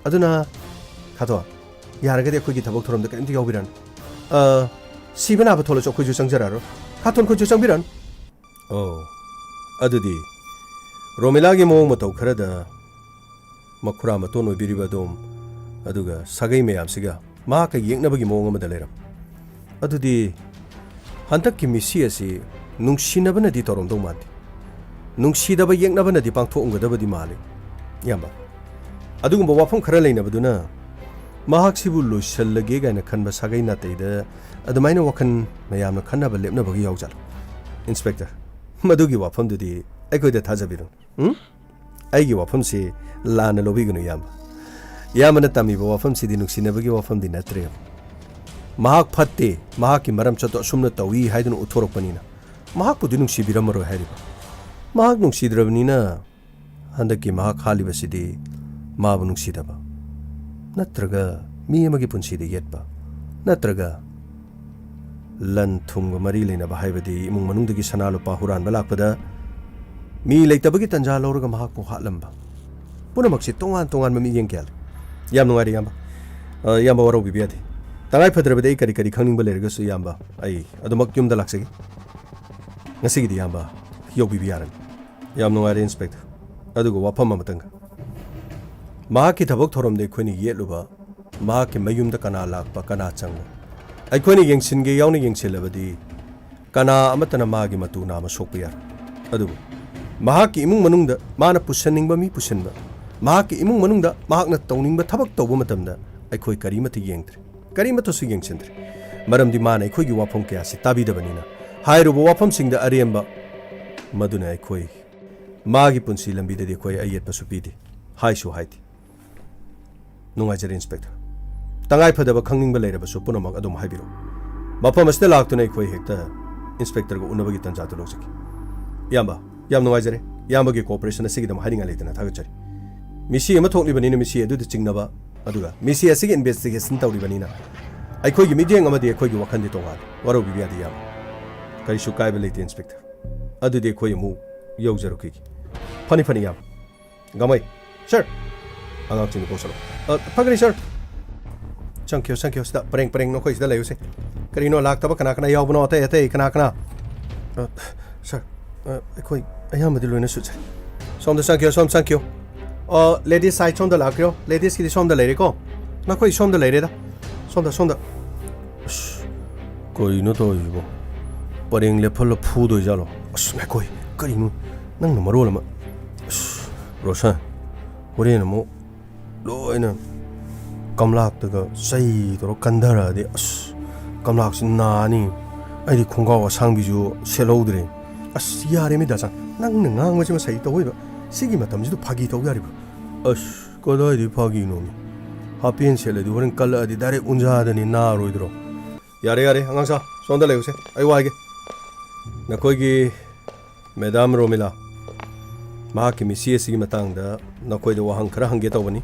ꯑꯗꯨꯅ ꯈꯥꯇꯣꯟ ꯌꯥꯔꯒꯗꯤ ꯑꯩꯈꯣꯏꯒꯤ ꯊꯕꯛ ꯊꯧꯔꯝꯗ ꯀꯔꯤꯝꯇ ꯌꯥꯎꯕꯤꯔꯅꯨ ꯁꯤꯕ ꯅꯥꯕ ꯊꯣꯛꯂꯁꯨ ꯑꯩꯈꯣꯏꯁꯨ ꯆꯪꯖꯔꯛꯑꯔꯣꯏ ꯈꯥꯇꯣꯟ ꯈꯣꯏꯁꯨ ꯆꯪꯕꯤꯔꯅꯨ ꯑꯗꯨꯗꯤ ꯔꯣꯃꯤꯂꯥꯒꯤ ꯃꯑꯣꯡ ꯃꯇꯧ ꯈꯔꯗ ꯃꯈꯨꯔꯥ ꯃꯇꯣꯟ ꯑꯣꯏꯕꯤꯔꯤꯕ ꯑꯗꯣꯝ ꯑꯗꯨꯒ ꯁꯥꯒꯩ ꯃꯌꯥꯝꯁꯤꯒ ꯃꯍꯥꯛꯀ ꯌꯦꯛꯅꯕꯒꯤ ꯃꯑꯣꯡ ꯑꯃꯗ ꯂꯩꯔꯝ ꯑꯗꯨꯗꯤ ꯍꯟꯗꯛꯀꯤ ꯃꯤꯁꯤ ꯑꯁꯤ ꯅꯨꯡꯁꯤꯅꯕꯅꯗꯤ ꯇꯧꯔꯝꯗꯧ ꯃꯥꯟꯗꯦ ꯅꯨꯡꯁꯤꯗꯕ ꯌꯦꯛꯅꯕꯅꯗꯤ ꯄꯥꯡꯊꯣꯛꯑꯝꯒꯗꯕꯗꯤ ꯃꯥꯜꯂꯤ ꯏꯌꯥꯝꯕ ꯑꯗꯨꯒꯨꯝꯕ ꯋꯥꯐꯝ ꯈꯔ ꯂꯩꯅꯕꯗꯨꯅ ꯃꯍꯥꯛꯁꯤꯕꯨ ꯂꯣꯏꯁꯤꯜꯂꯒꯦ ꯀꯥꯏꯅ ꯈꯟꯕ ꯁꯥꯒꯩ ꯅꯥꯇꯩꯗ ꯑꯗꯨꯃꯥꯏꯅ ꯋꯥꯈꯜ ꯃꯌꯥꯝꯅ ꯈꯟꯅꯕ ꯂꯦꯞꯅꯕꯒꯤ ꯌꯥꯎꯖꯥꯠꯂꯣ ꯏꯟꯁꯄꯦꯛꯇꯔ ꯃꯗꯨꯒꯤ ꯋꯥꯐꯝꯗꯨꯗꯤ ꯑꯩꯈꯣꯏꯗ ꯊꯥꯖꯕꯤꯔꯨ ꯑꯩꯒꯤ ꯋꯥꯐꯝꯁꯤ ꯂꯥꯟꯅ ꯂꯧꯕꯤꯒꯅꯨ ꯏꯌꯥꯝꯕꯅ ꯇꯝꯃꯤꯕ ꯋꯥꯐꯝꯁꯤꯗꯤ ꯅꯨꯡꯁꯤꯅꯕꯒꯤ ꯋꯥꯐꯝꯗꯤ ꯅꯠꯇ꯭ꯔꯦ ꯃꯍꯥꯛ ꯐꯠꯇꯦ ꯃꯍꯥꯛꯀꯤ ꯃꯔꯝ ꯆꯠꯇꯣ ꯑꯁꯨꯝꯅ ꯇꯧꯏ ꯍꯥꯏꯗꯨꯅ ꯎꯠꯊꯣꯔꯛꯄꯅꯤꯅ ꯃꯍꯥꯛꯄꯨꯗꯤ ꯅꯨꯡꯁꯤꯕꯤꯔꯝꯃꯔꯣꯏ ꯍꯥꯏꯔꯤꯕ ꯃꯍꯥꯛ ꯅꯨꯡꯁꯤꯗ꯭ꯔꯕꯅꯤꯅ ꯍꯟꯗꯛꯀꯤ ꯃꯍꯥꯛ ꯍꯥꯜꯂꯤꯕꯁꯤꯗꯤ ꯃꯥꯕꯨ ꯅꯨꯡꯁꯤꯗꯕ ꯅꯠꯇ꯭ꯔꯒ ꯃꯤ ꯑꯃꯒꯤ ꯄꯨꯟꯁꯤꯗ ꯌꯦꯠꯄ ꯅꯠꯇ꯭ꯔꯒ ꯂꯟ ꯊꯨꯝꯒ ꯃꯔꯤ ꯂꯩꯅꯕ ꯍꯥꯏꯕꯗꯤ ꯏꯃꯨꯡ ꯃꯅꯨꯡꯗꯒꯤ ꯁꯅꯥ ꯂꯨꯄꯥ ꯍꯨꯔꯥꯟꯕ ꯂꯥꯛꯄꯗ ꯃꯤ ꯂꯩꯇꯕꯒꯤ ꯇꯟꯖꯥ ꯂꯧꯔꯒ ꯃꯍꯥꯛꯄꯨ ꯍꯥꯠꯂꯝꯕ ꯄꯨꯝꯅꯃꯛꯁꯤ ꯇꯣꯉꯥꯟ ꯇꯣꯉꯥꯟꯕ ꯃꯤꯠꯌꯦꯡ ꯀꯌꯥ ꯂꯩ ꯌꯥꯝ ꯅꯨꯡꯉꯥꯏꯔꯦ ꯏꯌꯥꯝꯕ ꯋꯥꯔꯧꯕꯤꯕ ꯌꯥꯗꯦ ꯇꯉꯥꯏ ꯐꯗ꯭ꯔꯕꯗꯤ ꯑꯩ ꯀꯔꯤ ꯈꯪꯅꯤꯡꯕ ꯂꯩꯔꯒꯁꯨ ꯏꯌꯥꯝꯕ ꯑꯩ ꯑꯗꯨꯃꯛ ꯌꯨꯝꯗ ꯂꯥꯛꯆꯒꯦ ꯉꯁꯤꯒꯤꯗꯤ ꯏꯌꯥꯝꯕ ꯌꯧꯕꯤꯕ ꯌꯥꯔꯅꯤ ꯌꯥꯝ ꯅꯨꯡꯉꯥꯏꯔꯦ ꯏꯟꯁꯄꯦꯛꯇꯔ ꯑꯗꯨꯒ ꯋꯥꯐꯝ ꯑꯃꯇꯪꯒ ꯃꯍꯥꯛꯀꯤ ꯊꯕꯛ ꯊꯧꯔꯝꯗ ꯑꯩꯈꯣꯏꯅ ꯌꯦꯠꯂꯨꯕ ꯃꯍꯥꯛꯀꯤ ꯃꯌꯨꯝꯗ ꯀꯅꯥ ꯂꯥꯛꯄ ꯀꯅꯥ ꯆꯪꯕ ꯑꯩꯈꯣꯏꯅ ꯌꯦꯡꯁꯤꯟꯒꯦ ꯌꯥꯎꯅ ꯌꯦꯡꯁꯤꯜꯂꯕꯗꯤ ꯀꯅꯥ ꯑꯃꯠꯇꯅ ꯃꯥꯒꯤ ꯃꯇꯨ ꯅꯥꯝꯃ ꯁꯣꯛꯄ ꯌꯥꯔꯣꯏ ꯑꯗꯨꯕꯨ ꯃꯍꯥꯛꯀꯤ ꯏꯃꯨꯡ ꯃꯅꯨꯡꯗ ꯃꯥꯅ ꯄꯨꯁꯟꯅꯤꯡꯕ ꯃꯤ ꯄꯨꯁꯤꯟꯕ ꯃꯍꯥꯛꯀꯤ ꯏꯃꯨꯡ ꯃꯅꯨꯡꯗ ꯃꯍꯥꯛꯅ ꯇꯧꯅꯤꯡꯕ ꯊꯕꯛ ꯇꯧꯕ ꯃꯇꯝꯗ ꯑꯩꯈꯣꯏ ꯀꯔꯤꯃꯠꯇ ꯌꯦꯡꯗ꯭ꯔꯦ ꯀꯔꯤꯃꯠꯇꯁꯨ ꯌꯦꯡꯁꯤꯟꯗ꯭ꯔꯦ ꯃꯔꯝꯗꯤ ꯃꯥꯅ ꯑꯩꯈꯣꯏꯒꯤ ꯋꯥꯐꯝ ꯀꯌꯥꯁꯤ ꯇꯥꯕꯤꯗꯕꯅꯤꯅ ꯍꯥꯏꯔꯨꯕ ꯋꯥꯐꯝꯁꯤꯡꯗ ꯑꯔꯦꯝꯕ ꯃꯗꯨꯅ ꯑꯩꯈꯣꯏ ꯃꯥꯒꯤ ꯄꯨꯟꯁꯤ ꯂꯝꯕꯤꯗꯗꯤ ꯑꯩꯈꯣꯏ ꯑꯌꯦꯠꯄꯁꯨ ꯄꯤꯗꯦ ꯍꯥꯏꯁꯨ ꯍꯥꯏꯗꯦ ꯅꯨꯡꯉꯥꯏꯖꯔꯦ ꯏꯟꯁꯄꯦꯛꯇꯔ ꯇꯉꯥꯏ ꯐꯗꯕ ꯈꯪꯅꯤꯡꯕ ꯂꯩꯔꯕꯁꯨ ꯄꯨꯝꯅꯃꯛ ꯑꯗꯨꯝ ꯍꯥꯏꯕꯤꯔꯛꯎ ꯃꯐꯝ ꯑꯁꯤꯗ ꯂꯥꯛꯇꯨꯅ ꯑꯩꯈꯣꯏ ꯍꯦꯛꯇ ꯏꯟꯁꯄꯦꯛꯇꯔꯒ ꯎꯅꯕꯒꯤ ꯇꯟꯖꯥꯗꯨ ꯂꯧꯖꯒꯦ ꯏꯌꯥꯝꯕ ꯌꯥꯝ ꯅꯨꯡꯉꯥꯏꯖꯔꯦ ꯏꯌꯥꯝꯕꯒꯤ ꯀooperation ꯑꯁꯤꯒꯤꯗꯃꯛ ꯍꯥꯏꯅꯤꯡꯉꯥꯏ ꯂꯩꯇꯅ ꯊꯥꯒꯠꯆꯔꯤ ꯃꯤꯁꯤ ꯑꯃ ꯊꯣꯛꯂꯤꯕꯅꯤꯅ ꯃꯤꯁꯤ ꯑꯗꯨꯗ ꯆꯤꯡꯅꯕ ꯑꯗꯨꯒ ꯃꯤꯁꯤ ꯑꯁꯤꯒꯤ ꯏꯟꯚꯦꯁꯇꯤꯒꯦꯁꯟ ꯇꯧꯔꯤꯕꯅꯤꯅ ꯑꯩꯈꯣꯏꯒꯤ ꯃꯤꯠꯌꯦꯡ ꯑꯃꯗꯤ ꯑꯩꯈꯣꯏꯒꯤ ꯋꯥꯈꯜꯗꯤ ꯇꯣꯉꯥꯜꯂꯤ ꯋꯥꯔꯧꯕꯤꯕ ꯌꯥꯗꯦ ꯏꯌꯥꯝꯕ ꯀꯔꯤꯁꯨ ꯀꯥꯏꯕ ꯂꯩꯇꯦ ꯏꯟꯁꯄꯦꯛꯇꯔ ꯑꯗꯨꯗꯤ ꯑꯩꯈꯣꯏ ꯑꯃꯨꯛ ꯌꯧꯖꯔꯛꯈꯤꯒꯦ ꯐꯅꯤ ꯏꯌꯥꯝꯕ ꯒꯥꯃꯩ ꯁꯔ ꯑꯉꯥꯡꯁꯤꯡꯗꯨ ꯀꯧꯁꯜꯂꯣ ꯐꯒꯅꯤ ꯁꯔ ꯆꯪꯈꯤꯌꯣ ꯁꯤꯗ ꯄꯔꯦꯡ ꯅꯈꯣꯏ ꯁꯤꯗ ꯂꯩꯌꯨꯁꯦ ꯀꯔꯤꯅꯣ ꯂꯥꯛꯇꯕ ꯀꯅꯥ ꯌꯥꯎꯕꯅꯣ ꯑꯇꯩ ꯀꯅꯥ ꯁꯔ ꯑꯩꯈꯣꯏ ꯑꯌꯥꯝꯕꯗꯤ ꯂꯣꯏꯅ ꯁꯨꯠꯆꯩ ꯁꯣꯝꯗ ꯆꯪꯈꯤꯌꯣ ꯂꯦꯗꯤꯁ ꯁꯥꯏꯠ ꯁꯣꯝꯗ ꯂꯥꯛꯄꯤꯔꯣ ꯂꯦꯗꯤꯁꯀꯤꯗꯤ ꯁꯣꯝꯗ ꯂꯩꯔꯦꯀꯣ ꯅꯈꯣꯏ ꯁꯣꯝꯗ ꯂꯩꯔꯦꯗ ꯁꯣꯝꯗ ꯑꯁ ꯀꯩꯅꯣ ꯇꯧꯔꯤꯕꯣ ꯄꯔꯦꯡ ꯂꯦꯞꯍꯜꯂ ꯐꯨꯗꯣꯏꯖꯥꯠꯂꯣ ꯑꯁ ꯀꯔꯤꯅꯣ ꯅꯪꯅ ꯃꯔꯣꯜ ꯑꯃ ꯔꯣꯁꯟ ꯍꯣꯔꯦꯟ ꯑꯃꯨꯛ ꯂꯣꯏꯅ ꯀꯝꯂꯥꯛꯇꯒ ꯆꯩ ꯇꯧꯔ ꯀꯟꯊꯔꯛꯑꯗꯤ ꯑꯁ ꯀꯝꯂꯥꯛꯁꯤ ꯅꯥꯅꯤ ꯑꯩꯗꯤ ꯈꯣꯡꯒ꯭ꯔꯥꯎ ꯑꯁꯥꯡꯕꯤꯁꯨ ꯁꯦꯠꯍꯧꯗ꯭ꯔꯦ ꯑꯁ ꯌꯥꯔꯦꯃꯤ ꯗꯥꯆꯥꯟ ꯅꯪꯅ ꯉꯥꯡꯕꯁꯤ ꯃꯁꯩ ꯇꯧꯏꯕ ꯁꯤꯒꯤ ꯃꯇꯝꯁꯤꯗ ꯐꯥꯒꯤ ꯇꯧ ꯌꯥꯔꯤꯕ꯭ꯔꯥ ꯑꯁ ꯀꯗꯥꯏꯗꯒꯤ ꯐꯥꯒꯤꯅꯣꯃꯤ ꯍꯥꯞꯄꯦꯟ ꯁꯦꯠꯂꯗꯤ ꯍꯣꯔꯦꯟ ꯀꯜꯂꯛꯑꯗꯤ ꯗꯥꯏꯔꯦꯛ ꯎꯟꯖꯥꯗꯅꯤ ꯅꯥꯔꯣꯏꯗ꯭ꯔꯣ ꯌꯥꯔꯦ ꯑꯉꯥꯡꯁꯥ ꯁꯣꯝꯗ ꯂꯩꯌꯨꯁꯦ ꯑꯩ ꯋꯥꯏꯒꯦ ꯅꯈꯣꯏꯒꯤ ꯃꯦꯗꯥꯝ ꯔꯣꯃꯤꯂꯥ ꯃꯍꯥꯛꯀꯤ ꯃꯤꯆꯦ ꯑꯁꯤꯒꯤ ꯃꯇꯥꯡꯗ ꯅꯈꯣꯏꯗ ꯋꯥꯍꯪ ꯈꯔ ꯍꯪꯒꯦ ꯇꯧꯕꯅꯤ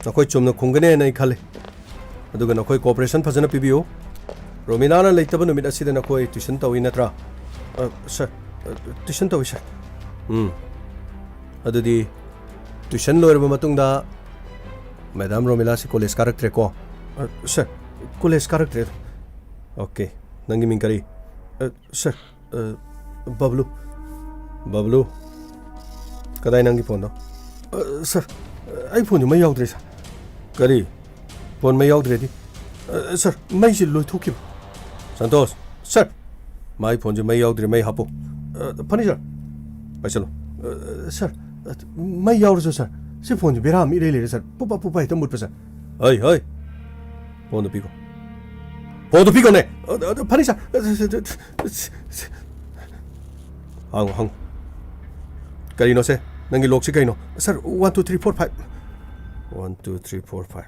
ꯅꯈꯣꯏ ꯆꯨꯝꯅ ꯈꯨꯝꯒꯅꯦꯅ ꯑꯩ ꯈꯜꯂꯤ ꯑꯗꯨꯒ ꯅꯈꯣꯏ ꯀꯣꯑꯣꯄꯔꯦꯁꯟ ꯐꯖꯅ ꯄꯤꯕꯤꯌꯨ ꯔꯣꯃꯤꯂꯥꯅ ꯂꯩꯇꯕ ꯅꯨꯃꯤꯠ ꯑꯁꯤꯗ ꯅꯈꯣꯏ ꯇ꯭ꯌꯨꯁꯟ ꯇꯧꯏ ꯅꯠꯇ꯭ꯔꯥ ꯁꯔ ꯇ꯭ꯌꯨꯁꯟ ꯇꯧꯏ ꯁꯔ ꯑꯗꯨꯗꯤ ꯇ꯭ꯌꯨꯁꯟ ꯂꯣꯏꯔꯕ ꯃꯇꯨꯡꯗ ꯃꯦꯗꯥꯝ ꯔꯣꯃꯤꯂꯥꯁꯤ ꯀꯣꯂꯦꯖ ꯀꯥꯔꯛꯇ꯭ꯔꯦꯀꯣ ꯁꯔ ꯀꯣꯂꯦꯖ ꯀꯥꯔꯛꯇ꯭ꯔꯦ ꯑꯣꯀꯦ ꯅꯪꯒꯤ ꯃꯤꯡ ꯀꯔꯤ ꯁꯔ ꯕꯕꯂꯨ ꯀꯗꯥꯏ ꯅꯪꯒꯤ ꯐꯣꯟꯗꯣ ꯁꯔ ꯑꯩ ꯐꯣꯟꯁꯤ ꯃꯩ ꯌꯥꯎꯗ꯭ꯔꯦ ꯁꯔ ꯀꯔꯤ ꯐꯣꯟ ꯃꯩ ꯌꯥꯎꯗ꯭ꯔꯦꯗꯤ ꯁꯔ ꯃꯩꯁꯤ ꯂꯣꯏꯊꯣꯛꯈꯤꯕ ꯁꯟꯇꯣꯁ ꯁꯔ ꯃꯥꯒꯤ ꯐꯣꯟꯁꯤ ꯃꯩ ꯌꯥꯎꯗ꯭ꯔꯦ ꯃꯩ ꯍꯥꯞꯄꯨ ꯐꯅꯤ ꯁꯔ ꯄꯥꯏꯁꯜꯂꯨ ꯁꯔ ꯃꯩ ꯌꯥꯎꯔꯁꯨ ꯁꯔ ꯁꯤ ꯐꯣꯟꯁꯤ ꯕꯦꯔꯥ ꯑꯃ ꯏꯔꯩ ꯂꯩꯔꯦ ꯁꯔ ꯄꯨꯄꯥ ꯍꯦꯛꯇ ꯃꯨꯠꯄ ꯁꯔ ꯍꯩ ꯐꯣꯟꯗꯣ ꯄꯤꯈꯣ ꯐꯣꯟꯗꯣ ꯄꯤꯈꯣꯅꯦ ꯐꯅꯤ ꯁꯔ ꯍꯪꯉꯨ ꯀꯔꯤꯅꯣ ꯁꯦ ꯅꯪꯒꯤ ꯂꯣꯛꯁꯤ ꯀꯩꯅꯣ ꯁꯔ 1 2 3 4 5 1 2 3 4 5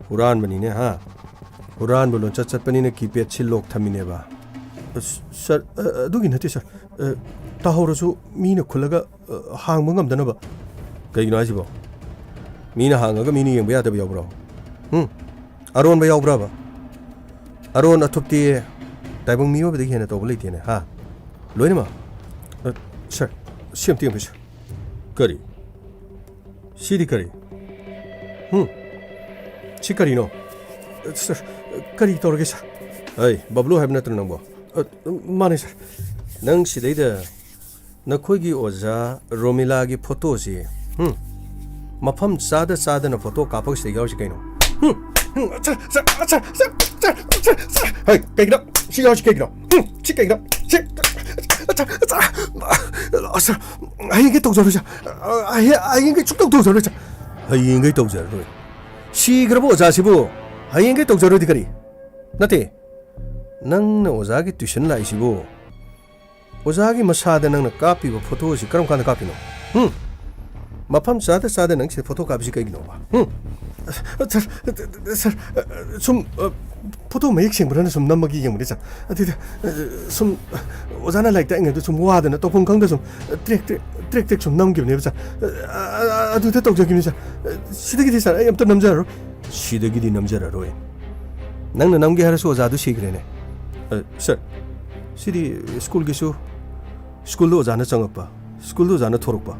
ꯍꯨꯔꯥꯟꯕꯅꯤꯅꯦ ꯍꯥ ꯍꯨꯔꯥꯟꯕ ꯂꯣꯟꯆꯠ ꯆꯠꯄꯅꯤꯅ ꯀꯤꯄꯦꯗꯁꯤ ꯂꯣꯛ ꯊꯝꯃꯤꯅꯦꯕ ꯁꯔ ꯑꯗꯨꯒꯤ ꯅꯠꯇꯦ ꯁꯔ ꯇꯥꯍꯧꯔꯁꯨ ꯃꯤꯅ ꯈꯨꯜꯂꯒ ꯍꯥꯡꯕ ꯉꯝꯗꯅꯕ ꯀꯩꯒꯤꯅꯣ ꯍꯥꯏꯁꯤꯕꯣ ꯃꯤꯅ ꯍꯥꯡꯉꯒ ꯃꯤꯅ ꯌꯦꯡꯕ ꯌꯥꯗꯕ ꯌꯥꯎꯕ꯭ꯔꯣ ꯑꯔꯣꯟꯕ ꯌꯥꯎꯕ꯭ꯔꯕ ꯑꯔꯣꯟ ꯑꯊꯨꯞꯇꯤ ꯇꯥꯏꯕꯪ ꯃꯤꯑꯣꯏꯕꯗꯒꯤ ꯍꯦꯟꯅ ꯇꯧꯕ ꯂꯩꯇꯦꯅꯦ ꯍꯥ ꯂꯣꯏꯅꯃꯛ ꯁꯔ ꯁꯤ ꯑꯝꯇ ꯌꯦꯡꯕꯤꯌꯨ ꯁꯔ ꯀꯔꯤ ꯁꯤꯗꯤ ꯀꯔꯤ ꯁꯤ ꯀꯔꯤꯅꯣ ꯁꯔ ꯀꯔꯤ ꯇꯧꯔꯒꯦ ꯁꯔ ꯑꯩ ꯕꯕꯂꯨ ꯍꯥꯏꯕ ꯅꯠꯇ꯭ꯔꯣ ꯅꯪꯕꯣ ꯃꯥꯅꯦ ꯁꯔ ꯅꯪ ꯁꯤꯗꯩꯗ ꯅꯈꯣꯏꯒꯤ ꯑꯣꯖꯥ ꯔꯣꯃꯤꯂꯥꯒꯤ ꯐꯣꯇꯣꯁꯤ ꯃꯐꯝ ꯆꯥꯗꯅ ꯐꯣꯇꯣ ꯀꯥꯞꯄꯒ ꯁꯤꯗ ꯌꯥꯎꯔꯤꯁꯤ ꯀꯩꯅꯣ ꯍꯩ ꯀꯩꯒꯤꯅꯣ ꯁꯤ ꯌꯥꯎꯔꯤꯁꯤ ꯀꯩꯒꯤꯅꯣ ꯁꯤ ꯀꯩꯒꯤꯅꯣ ꯁꯤ ꯍꯌꯦꯡꯒꯩ ꯇꯧꯖꯔꯣꯏ ꯁꯔ ꯍꯌꯦꯡꯒꯩ ꯁꯨꯛꯇꯧ ꯇꯧꯖꯔꯣꯏ ꯁꯔ ꯍꯌꯦꯡꯒꯩ ꯇꯧꯖꯔꯔꯣꯏ ꯁꯤꯈ꯭ꯔꯕ ꯑꯣꯖꯥꯁꯤꯕꯨ ꯍꯌꯦꯡꯒꯩ ꯇꯧꯖꯔꯣꯏꯗꯤ ꯀꯔꯤ ꯅꯠꯇꯦ ꯅꯪꯅ ꯑꯣꯖꯥꯒꯤ ꯇ꯭ꯌꯨꯁꯟ ꯂꯥꯛꯏꯁꯤꯕꯨ ꯑꯣꯖꯥꯒꯤ ꯃꯁꯥꯗ ꯅꯪꯅ ꯀꯥꯞꯄꯤꯕ ꯐꯣꯇꯣꯁꯤ ꯀꯔꯝ ꯀꯥꯟꯗ ꯀꯥꯞꯄꯤꯅꯣ ꯃꯐꯝ ꯆꯥꯗ ꯅꯪ ꯁꯤꯗ ꯐꯣꯇꯣ ꯀꯥꯞꯄꯤꯁꯤ ꯀꯩꯒꯤꯅꯣꯕ ꯁꯔ ꯁꯨꯝ ꯐꯣꯇꯣ ꯃꯌꯦꯛ ꯁꯦꯡꯕ꯭ꯔꯅ ꯁꯨꯝ ꯅꯝꯃꯒ ꯌꯦꯡꯕꯅꯤ ꯁꯔ ꯑꯗꯨꯗ ꯁꯨꯝ ꯑꯣꯖꯥꯅ ꯂꯥꯏꯔꯤꯛ ꯇꯥꯛꯏꯉꯩꯗ ꯁꯨꯝ ꯋꯥꯗꯅ ꯇꯧꯐꯝ ꯈꯪꯗ ꯁꯨꯝ ꯇ꯭ꯔꯦꯛ ꯁꯨꯝ ꯅꯝꯈꯤꯕꯅꯦꯕ ꯁꯔ ꯑꯗꯨꯗ ꯇꯧꯖꯈꯤꯕꯅꯤ ꯁꯔ ꯁꯤꯗꯒꯤꯗꯤ ꯁꯔ ꯑꯩ ꯑꯝꯇ ꯅꯝꯖꯔꯔꯣꯏ ꯁꯤꯗꯒꯤꯗꯤ ꯅꯝꯖꯔꯔꯣꯏ ꯅꯪꯅ ꯅꯝꯒꯦ ꯍꯥꯏꯔꯁꯨ ꯑꯣꯖꯥꯗꯨ ꯁꯤꯈ꯭ꯔꯦꯅꯦ ꯁꯔ ꯁꯤꯗꯤ ꯁ꯭ꯀꯨꯜꯗ ꯑꯣꯖꯥꯅ ꯆꯪꯉꯛꯄ ꯁ꯭ꯀꯨꯜꯗ ꯑꯣꯖꯥꯅ ꯊꯣꯔꯛꯄ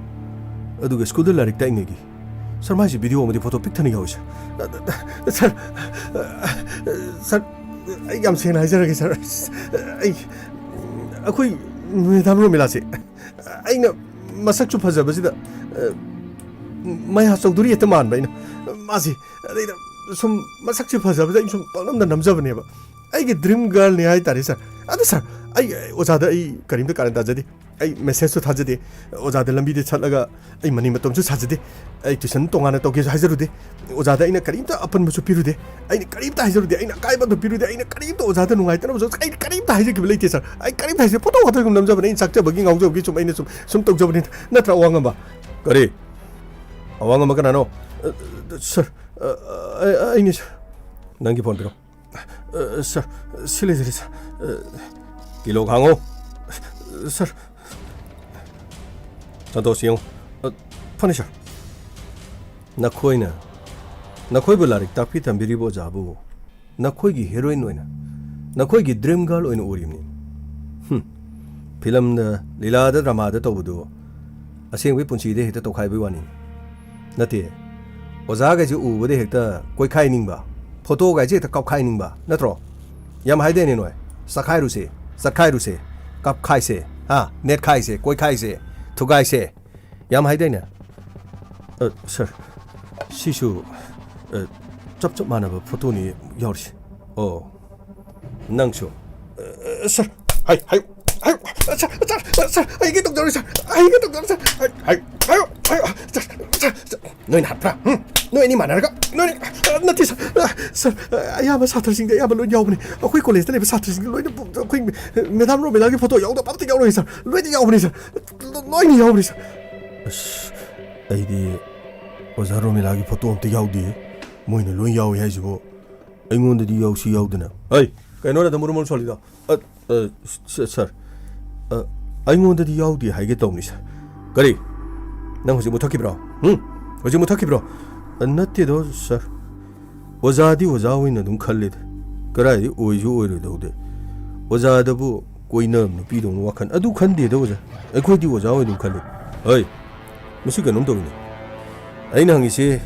ꯑꯗꯨꯒ ꯁ꯭ꯀꯨꯜꯗ ꯂꯥꯏꯔꯤꯛ ꯇꯥꯛꯏꯉꯩꯒꯤ ꯁꯔ ꯃꯥꯏꯁꯤ ꯚꯤꯗꯤꯑꯣ ꯑꯃꯗꯤ ꯐꯣꯇꯣ ꯄꯤꯛꯊꯅ ꯌꯥꯎꯏ ꯁꯔ ꯑꯩ ꯌꯥꯝ ꯁꯦꯡꯅ ꯍꯥꯏꯖꯔꯒꯦ ꯁꯔ ꯑꯩꯈꯣꯏ ꯃꯦꯗꯥꯝ ꯔꯣꯃꯤꯂꯥꯁꯦ ꯑꯩꯅ ꯃꯁꯛꯁꯨ ꯐꯖꯕꯁꯤꯗ ꯃꯌꯥ ꯆꯧꯗꯣꯔꯤ ꯍꯦꯛꯇ ꯃꯥꯟꯕ ꯑꯩꯅ ꯃꯥꯁꯤ ꯑꯗꯩꯗ ꯁꯨꯝ ꯃꯁꯛꯁꯦ ꯐꯖꯕꯗ ꯑꯩꯅ ꯁꯨꯝ ꯄꯪꯅꯝꯗ ꯅꯝꯖꯕꯅꯦꯕ ꯑꯩꯒꯤ ꯗ꯭ꯔꯤꯝ ꯒꯔꯜꯅꯤ ꯍꯥꯏꯇꯥꯔꯦ ꯁꯔ ꯑꯗꯨ ꯁꯔ ꯑꯩ ꯑꯣꯖꯥꯗ ꯑꯩ ꯀꯔꯤꯝꯇ ꯀꯥꯔꯟ ꯇꯥꯖꯗꯦ ꯑꯩ ꯃꯦꯁꯦꯖꯁꯨ ꯊꯥꯖꯗꯦ ꯑꯣꯖꯥꯗ ꯂꯝꯕꯤꯗ ꯆꯠꯂꯒ ꯑꯩ ꯃꯅꯤꯡ ꯃꯇꯣꯝꯁꯨ ꯁꯥꯖꯗꯦ ꯑꯩ ꯇ꯭ꯌꯨꯁꯟ ꯇꯣꯉꯥꯟꯅ ꯇꯧꯒꯦꯁꯨ ꯍꯥꯏꯖꯔꯨꯗꯦ ꯑꯣꯖꯥꯗ ꯑꯩꯅ ꯀꯔꯤꯝꯇ ꯑꯄꯟꯕꯁꯨ ꯄꯤꯔꯨꯗꯦ ꯑꯩꯅꯀꯔꯤꯝꯇ ꯍꯥꯏꯖꯔꯨꯗꯦ ꯑꯩꯅ ꯑꯀꯥꯏꯕꯗꯨ ꯄꯤꯔꯨꯗꯦ ꯑꯩꯅ ꯀꯔꯤꯝꯇ ꯑꯣꯖꯥꯗ ꯅꯨꯡꯉꯥꯏꯇꯅꯕꯁꯨ ꯑꯩ ꯀꯔꯤꯝꯇ ꯍꯥꯏꯖꯈꯤꯕ ꯂꯩꯇꯦ ꯁꯔ ꯑꯩ ꯀꯔꯤꯝꯇ ꯍꯥꯏꯖꯩ ꯐꯣꯇꯣ ꯈꯛꯇ ꯁꯨꯝ ꯅꯝꯖꯕꯅꯦ ꯑꯩꯅ ꯆꯥꯛꯆꯕꯒꯤ ꯉꯥꯎꯖꯕꯒꯤ ꯁꯨꯝ ꯑꯩꯅ ꯁꯨꯝ ꯇꯧꯖꯕꯅꯤ ꯅꯠꯇ꯭ꯔꯥ ꯑꯋꯥꯡꯉꯝꯕ ꯀꯔꯤ ꯑꯋꯥꯡꯉꯝꯕ ꯀꯅꯥꯅꯣ ꯁꯔ ꯑꯩꯅꯤ ꯁꯔ ꯅꯪꯒꯤ ꯐꯣꯟ ꯄꯤꯔꯣ ꯁꯔ ꯁꯤ ꯂꯩꯖꯔꯦ ꯁꯔ ꯀꯤꯂꯣ ꯈꯥꯡꯉꯣ ꯁꯔ ꯁꯟꯇꯣꯁ ꯌꯦꯡꯉꯨ ꯐꯅꯤ ꯁꯔ ꯅꯈꯣꯏꯕꯨ ꯂꯥꯏꯔꯤꯛ ꯇꯥꯛꯄꯤ ꯇꯝꯕꯤꯔꯤꯕ ꯑꯣꯖꯥꯕꯨ ꯅꯈꯣꯏꯒꯤ ꯍꯦꯔꯣꯏꯟ ꯑꯣꯏꯅ ꯅꯈꯣꯏꯒꯤ ꯗ꯭ꯔꯤꯝ ꯒꯔꯜ ꯑꯣꯏꯅ ꯎꯔꯤꯕꯅꯤ ꯐꯤꯂꯝꯗ ꯂꯤꯂꯥꯗ ꯗ꯭ꯔꯃꯥꯗ ꯇꯧꯕꯗꯨ ꯑꯁꯦꯡꯕꯒꯤ ꯄꯨꯟꯁꯤꯗ ꯍꯦꯛꯇ ꯇꯧꯈꯥꯏꯕꯒꯤ ꯋꯥꯅꯤ ꯅꯠꯇꯦ ꯑꯣꯖꯥꯒꯩꯁꯦ ꯎꯕꯗ ꯍꯦꯛꯇ ꯀꯣꯏꯈꯥꯏꯅꯤꯡꯕ ꯐꯣꯇꯣꯒꯩꯁꯦ ꯍꯦꯛꯇ ꯀꯥꯞꯈꯥꯏꯅꯤꯡꯕ ꯅꯠꯇ꯭ꯔꯣ ꯌꯥꯝ ꯍꯥꯏꯗꯦꯅꯦ ꯅꯣꯏ ꯆꯠꯈꯥꯏꯔꯨꯁꯦ ꯀꯥꯞꯈꯥꯏꯁꯦ ꯅꯦꯠꯈꯥꯏꯁꯦ ꯀꯣꯏꯈꯥꯏꯁꯦ ꯊꯨꯒꯥꯏꯁꯦ ꯌꯥꯝ ꯍꯥꯏꯗꯦꯅꯦ ꯁꯔ ꯁꯤꯁꯨ ꯆꯞ ꯃꯥꯟꯅꯕ ꯐꯣꯇꯣꯅꯤ ꯌꯥꯎꯔꯤꯁꯦ ꯑꯣ ꯅꯪꯁꯨ sir sir, ai cái tụng sir, ai cái tụng sir, nơi nạt ra, nơi này mà nạt cái, nơi này, nạt thì sir, ai mà sát thật sinh đấy, ai mà lôi nhau này, khuyên college đấy sát thật sinh lôi nó khuyên, người tham rồi mình lấy cái photo nhau, bắt tay nhau rồi sir, lôi nhau này sir, nói nhau này sir, ai đi, bây giờ rồi mình lấy cái photo tay nhau đi, mỗi người lôi nhau hay gì bộ, anh muốn đi nhau xí nhau đấy nào, ai, cái nói là tao muốn solid đó, sir. ꯑꯩꯉꯣꯟꯗꯗꯤ ꯌꯥꯎꯗꯦ ꯍꯥꯏꯒꯦ ꯇꯧꯅꯤ ꯁꯥꯔ ꯀꯔꯤ ꯅꯪ ꯍꯧꯖꯤꯛ ꯃꯨꯠꯊꯠꯈꯤꯕ꯭ꯔꯣ ꯍꯧꯖꯤꯛ ꯃꯨꯠꯊꯠꯈꯤꯕ꯭ꯔꯣ ꯅꯠꯇꯦꯗꯣ ꯁꯥꯔ ꯑꯣꯖꯥꯗꯤ ꯑꯣꯖꯥ ꯑꯣꯏꯅ ꯑꯗꯨꯝ ꯈꯜꯂꯤꯗ ꯀꯔꯥꯏꯗꯤ ꯑꯣꯏꯁꯨ ꯑꯣꯏꯔꯣꯏꯗꯧꯗ ꯑꯣꯖꯥꯗꯕꯨ ꯀꯣꯏꯅꯕ ꯅꯨꯄꯤꯗꯧꯅ ꯋꯥꯈꯜ ꯑꯗꯨ ꯈꯟꯗꯦꯗ ꯑꯣꯖꯥ ꯑꯩꯈꯣꯏꯗꯤ ꯑꯣꯖꯥ ꯑꯣꯏꯅ ꯑꯗꯨꯝ ꯈꯜꯂꯤ ꯍꯣꯏ ꯃꯁꯤ ꯀꯩꯅꯣꯝ ꯇꯧꯏꯅꯦ ꯑꯩꯅ ꯍꯪꯉꯤꯁꯤ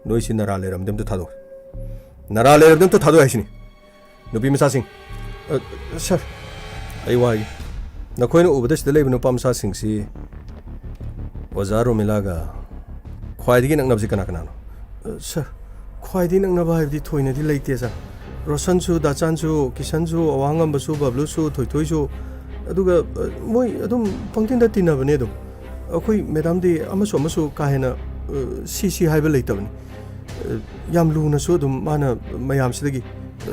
ꯅꯣꯏꯁꯤ ꯅꯔꯥ ꯂꯩꯔꯝꯗꯦ ꯑꯝꯇ ꯊꯥꯗꯣꯛ ꯅꯔꯥ ꯂꯩꯔꯝꯗꯦ ꯑꯝꯇ ꯊꯥꯗꯣꯛ ꯍꯥꯏꯁꯤꯅꯤ ꯅꯨꯄꯤ ꯃꯆꯥꯁꯤꯡ ꯁꯥꯔ ꯑꯩ ꯋꯥꯒꯦ ꯅꯈꯣꯏꯅ ꯎꯕꯗ ꯁꯤꯗ ꯂꯩꯕ ꯅꯨꯄꯥ ꯃꯆꯥꯁꯤꯡꯁꯤ ꯑꯣꯖꯥ ꯔꯣꯃꯤꯂꯥꯒ ꯈ꯭ꯋꯥꯏꯗꯒꯤ ꯅꯛꯅꯕꯁꯤ ꯀꯅꯥ ꯀꯅꯥꯅꯣ ꯁꯥꯔ ꯈ꯭ꯋꯥꯏꯗꯒꯤ ꯅꯛꯅꯕ ꯍꯥꯏꯕꯗꯤ ꯊꯣꯏꯅꯗꯤ ꯂꯩꯇꯦ ꯁꯥꯔ ꯔꯣꯁꯟꯁꯨ ꯗꯥꯆꯥꯟꯁꯨ ꯀꯤꯁꯟꯁꯨ ꯑꯋꯥꯡꯉꯝꯕꯁꯨ ꯕꯕ꯭ꯂꯨꯁꯨ ꯊꯣꯏꯊꯣꯏꯁꯨ ꯑꯗꯨꯒ ꯃꯣꯏ ꯑꯗꯨꯝ ꯄꯪꯇꯤꯟꯗ ꯇꯤꯟꯅꯕꯅꯦ ꯑꯗꯨꯝ ꯑꯩꯈꯣꯏ ꯃꯦꯗꯥꯝꯗꯤ ꯑꯃꯁꯨ ꯀꯥ ꯍꯦꯟꯅ ꯁꯤ ꯍꯥꯏꯕ ꯂꯩꯇꯕꯅꯤ ꯌꯥꯝ ꯂꯨꯅꯁꯨ ꯑꯗꯨꯝ ꯃꯥꯅ ꯃꯌꯥꯝꯁꯤꯗꯒꯤ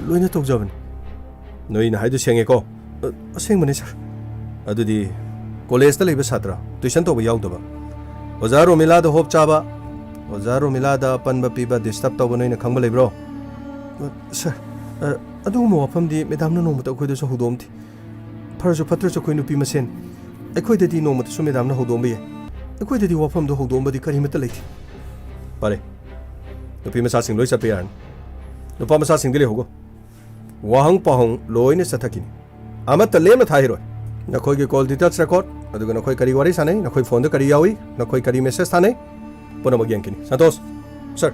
ꯂꯣꯏꯅ ꯇꯧꯖꯕꯅꯤ ꯅꯣꯏꯅ ꯍꯥꯏꯗꯨ ꯁꯦꯡꯉꯦꯀꯣ ꯑꯁꯦꯡꯕꯅꯤ ꯁꯥꯔ ꯑꯗꯨꯗꯤ ꯀꯣꯂꯦꯖꯇ ꯂꯩꯕ ꯁꯥꯇ꯭ꯔ ꯇꯨꯏꯁꯟ ꯇꯧꯕ ꯌꯥꯎꯗꯕ ꯑꯣꯖꯥ ꯔꯣꯃꯤꯂꯥꯗ ꯍꯣꯞ ꯆꯥꯕ ꯑꯣꯖꯥ ꯔꯣꯃꯤꯂꯥꯗ ꯑꯄꯟꯕ ꯄꯤꯕ ꯗꯤꯁꯇꯔꯕ ꯇꯧꯕ ꯅꯣꯏꯅ ꯈꯪꯕ ꯂꯩꯕ꯭ꯔꯣ ꯁꯥꯔ ꯑꯗꯨꯒꯨꯝꯕ ꯋꯥꯐꯝꯗꯤ ꯃꯦꯗꯥꯝꯅ ꯅꯣꯡꯃꯇ ꯑꯩꯈꯣꯏꯗꯁꯨ ꯍꯧꯗꯣꯛꯑꯝꯗꯦ ꯐꯔꯁꯨ ꯐꯠꯇ꯭ꯔꯁꯨ ꯑꯩꯈꯣꯏ ꯅꯨꯄꯤ ꯃꯁꯦꯟ ꯑꯩꯈꯣꯏꯗꯗꯤ ꯅꯣꯡꯃꯇꯁꯨ ꯃꯦꯗꯥꯝꯅ ꯍꯧꯗꯣꯛꯑꯝꯕ ꯌꯥꯏ ꯑꯩꯈꯣꯏꯗꯗꯤ ꯋꯥꯐꯝꯗꯣ ꯍꯧꯗꯣꯛꯑꯝꯕꯗꯤ ꯀꯔꯤꯃꯠꯇ ꯂꯩꯇꯦ ꯐꯔꯦ ꯅꯨꯄꯤ ꯃꯆꯥꯁꯤꯡ ꯂꯣꯏ ꯆꯠꯄ ꯌꯥꯔꯅꯤ ꯅꯨꯄꯥ ꯃꯆꯥꯁꯤꯡꯗꯤ ꯂꯩꯍꯧꯒꯣ ꯋꯥꯍꯪ ꯄꯥꯎꯍꯪ ꯂꯣꯏꯅ ꯆꯠꯊꯈꯤꯅꯤ ꯑꯃꯠꯇ ꯂꯦꯝꯅ ꯊꯥꯍꯤꯔꯣꯏ ꯅꯈꯣꯏꯒꯤ ꯀꯣꯜ ꯗꯤꯇꯦꯜꯁ ꯔꯦꯀꯣꯔꯗ ꯑꯗꯨꯒ ꯅꯈꯣꯏ ꯀꯔꯤ ꯋꯥꯔꯤ ꯁꯥꯟꯅꯩ ꯅꯈꯣꯏ ꯐꯣꯟꯗ ꯀꯔꯤ ꯌꯥꯎꯏ ꯅꯈꯣꯏ ꯀꯔꯤ ꯃꯦꯁꯦꯖ ꯊꯥꯅꯩ ꯄꯨꯝꯅꯃꯛ ꯌꯦꯡꯈꯤꯅꯤ ꯁꯟꯇꯣꯁ ꯁꯥꯔ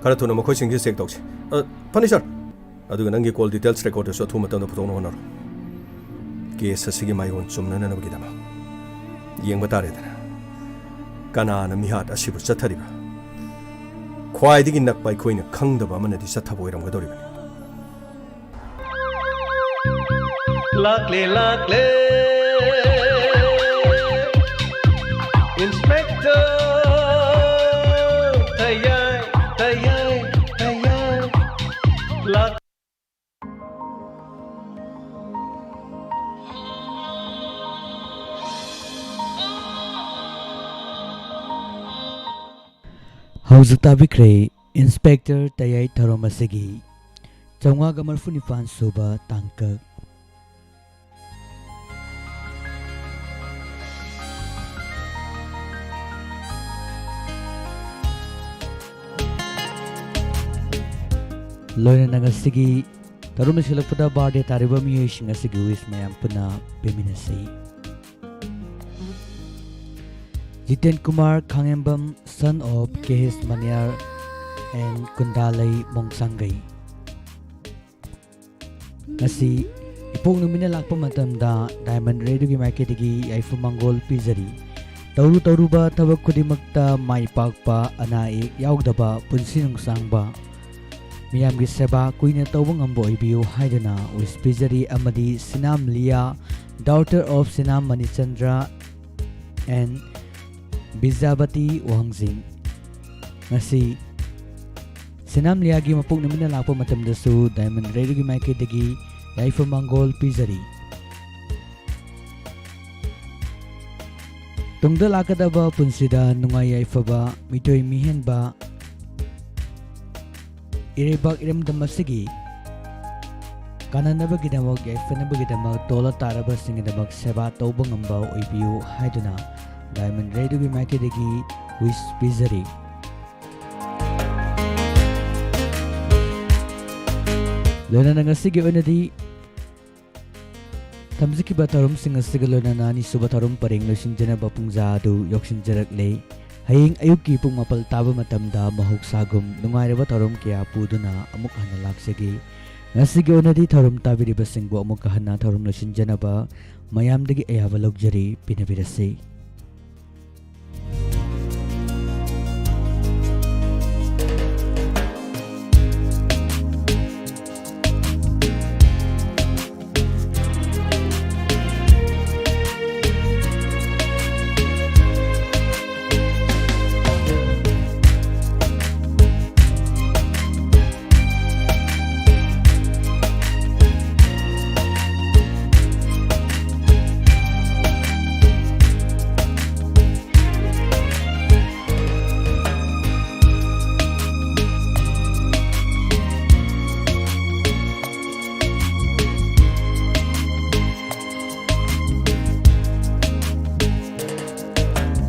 ꯈꯔ ꯊꯨꯅ ꯃꯈꯣꯏꯁꯤꯡꯁꯤ ꯆꯦꯛ ꯇꯧꯁꯤ ꯐꯅꯤ ꯁꯥꯔ ꯑꯗꯨꯒ ꯅꯪꯒꯤ ꯀꯣꯜ ꯗꯤꯇꯦꯜꯁ ꯔꯦꯀꯣꯔꯗꯁꯨ ꯑꯊꯨꯕ ꯃꯇꯝꯗ ꯄꯨꯊꯣꯛꯅꯕ ꯍꯣꯠꯅꯔꯣ ꯀꯦꯁ ꯑꯁꯤꯒꯤ ꯃꯥꯏꯌꯣꯟ ꯆꯨꯝꯅꯅꯕꯒꯤꯗꯃꯛ ꯌꯦꯡꯕ ꯇꯥꯔꯦꯗꯅ ꯀꯅꯥꯅ ꯃꯤꯍꯥꯠ ꯑꯁꯤꯕꯨ ꯆꯠꯊꯔꯤꯕ ꯈ꯭ꯋꯥꯏꯗꯒꯤ ꯅꯛꯄ ꯑꯩꯈꯣꯏꯅ ꯈꯪꯗꯕ ꯑꯃꯅꯗꯤ ꯆꯠꯊꯕ ꯑꯣꯏꯔꯝꯒꯗꯧꯔꯤꯕꯅꯤ Lakle lakle Inspector Tayay Tayay Tayay Lak Hauzuta Bikre Inspector Tayay Tharomasigi Chawanga Marfunipan Suba Tangkak Loina Nagasigi Tarumasilapata Barde Taribami Shingasigi with Mayam Puna Piminasi Jiten Kumar Kangembam, son of Kehis Manyar and Kundalay Mongsangai. Nasi Ipong Numina Lakpa Matamda Diamond Radio Marketigi Aifu Mongol Pizari Tauru Taruba Tabak Kudimakta Mai Pakpa Anai Yaugdaba Punsinung Sangba Miyamgi Seba Kuina Tawang Ambo Ibiu Haidana with Pizari Amadi Sinam Lia, daughter of Sinam Manichandra and Bizabati Wangsing. Nasi Sinam Liagi Mapuk Namina Lapo Matamdasu Diamond Radio Marketigi Aifu Mongol Pizari Tungda Lakadaba Punsida Nungay Aifaba Mitoy Mihenba Irebak Iram Damasigi Kananabagidamog Yaifanabagidamag Tola Taraba Singidamag Seba Tobangambao Ibiu Haiduna Diamond Radio Marketigi with Pizari Lona Nangasigi Unadi Tamziki Batarum Singasigalona Nani Subatarum Paring Lushinjana Bapungzadu Yokshin Jarakle Haying Ayuki Pung Mapal Taba Matamda Mahuk Sagum Nungairaba Tarum Kia Puduna Amukhana Laksagi Nasigi Unadi Tarum Tabiri Basingbo Amukahana Tarum Lushinjana Ba Mayamdagi Ayava Luxury Pinabirasi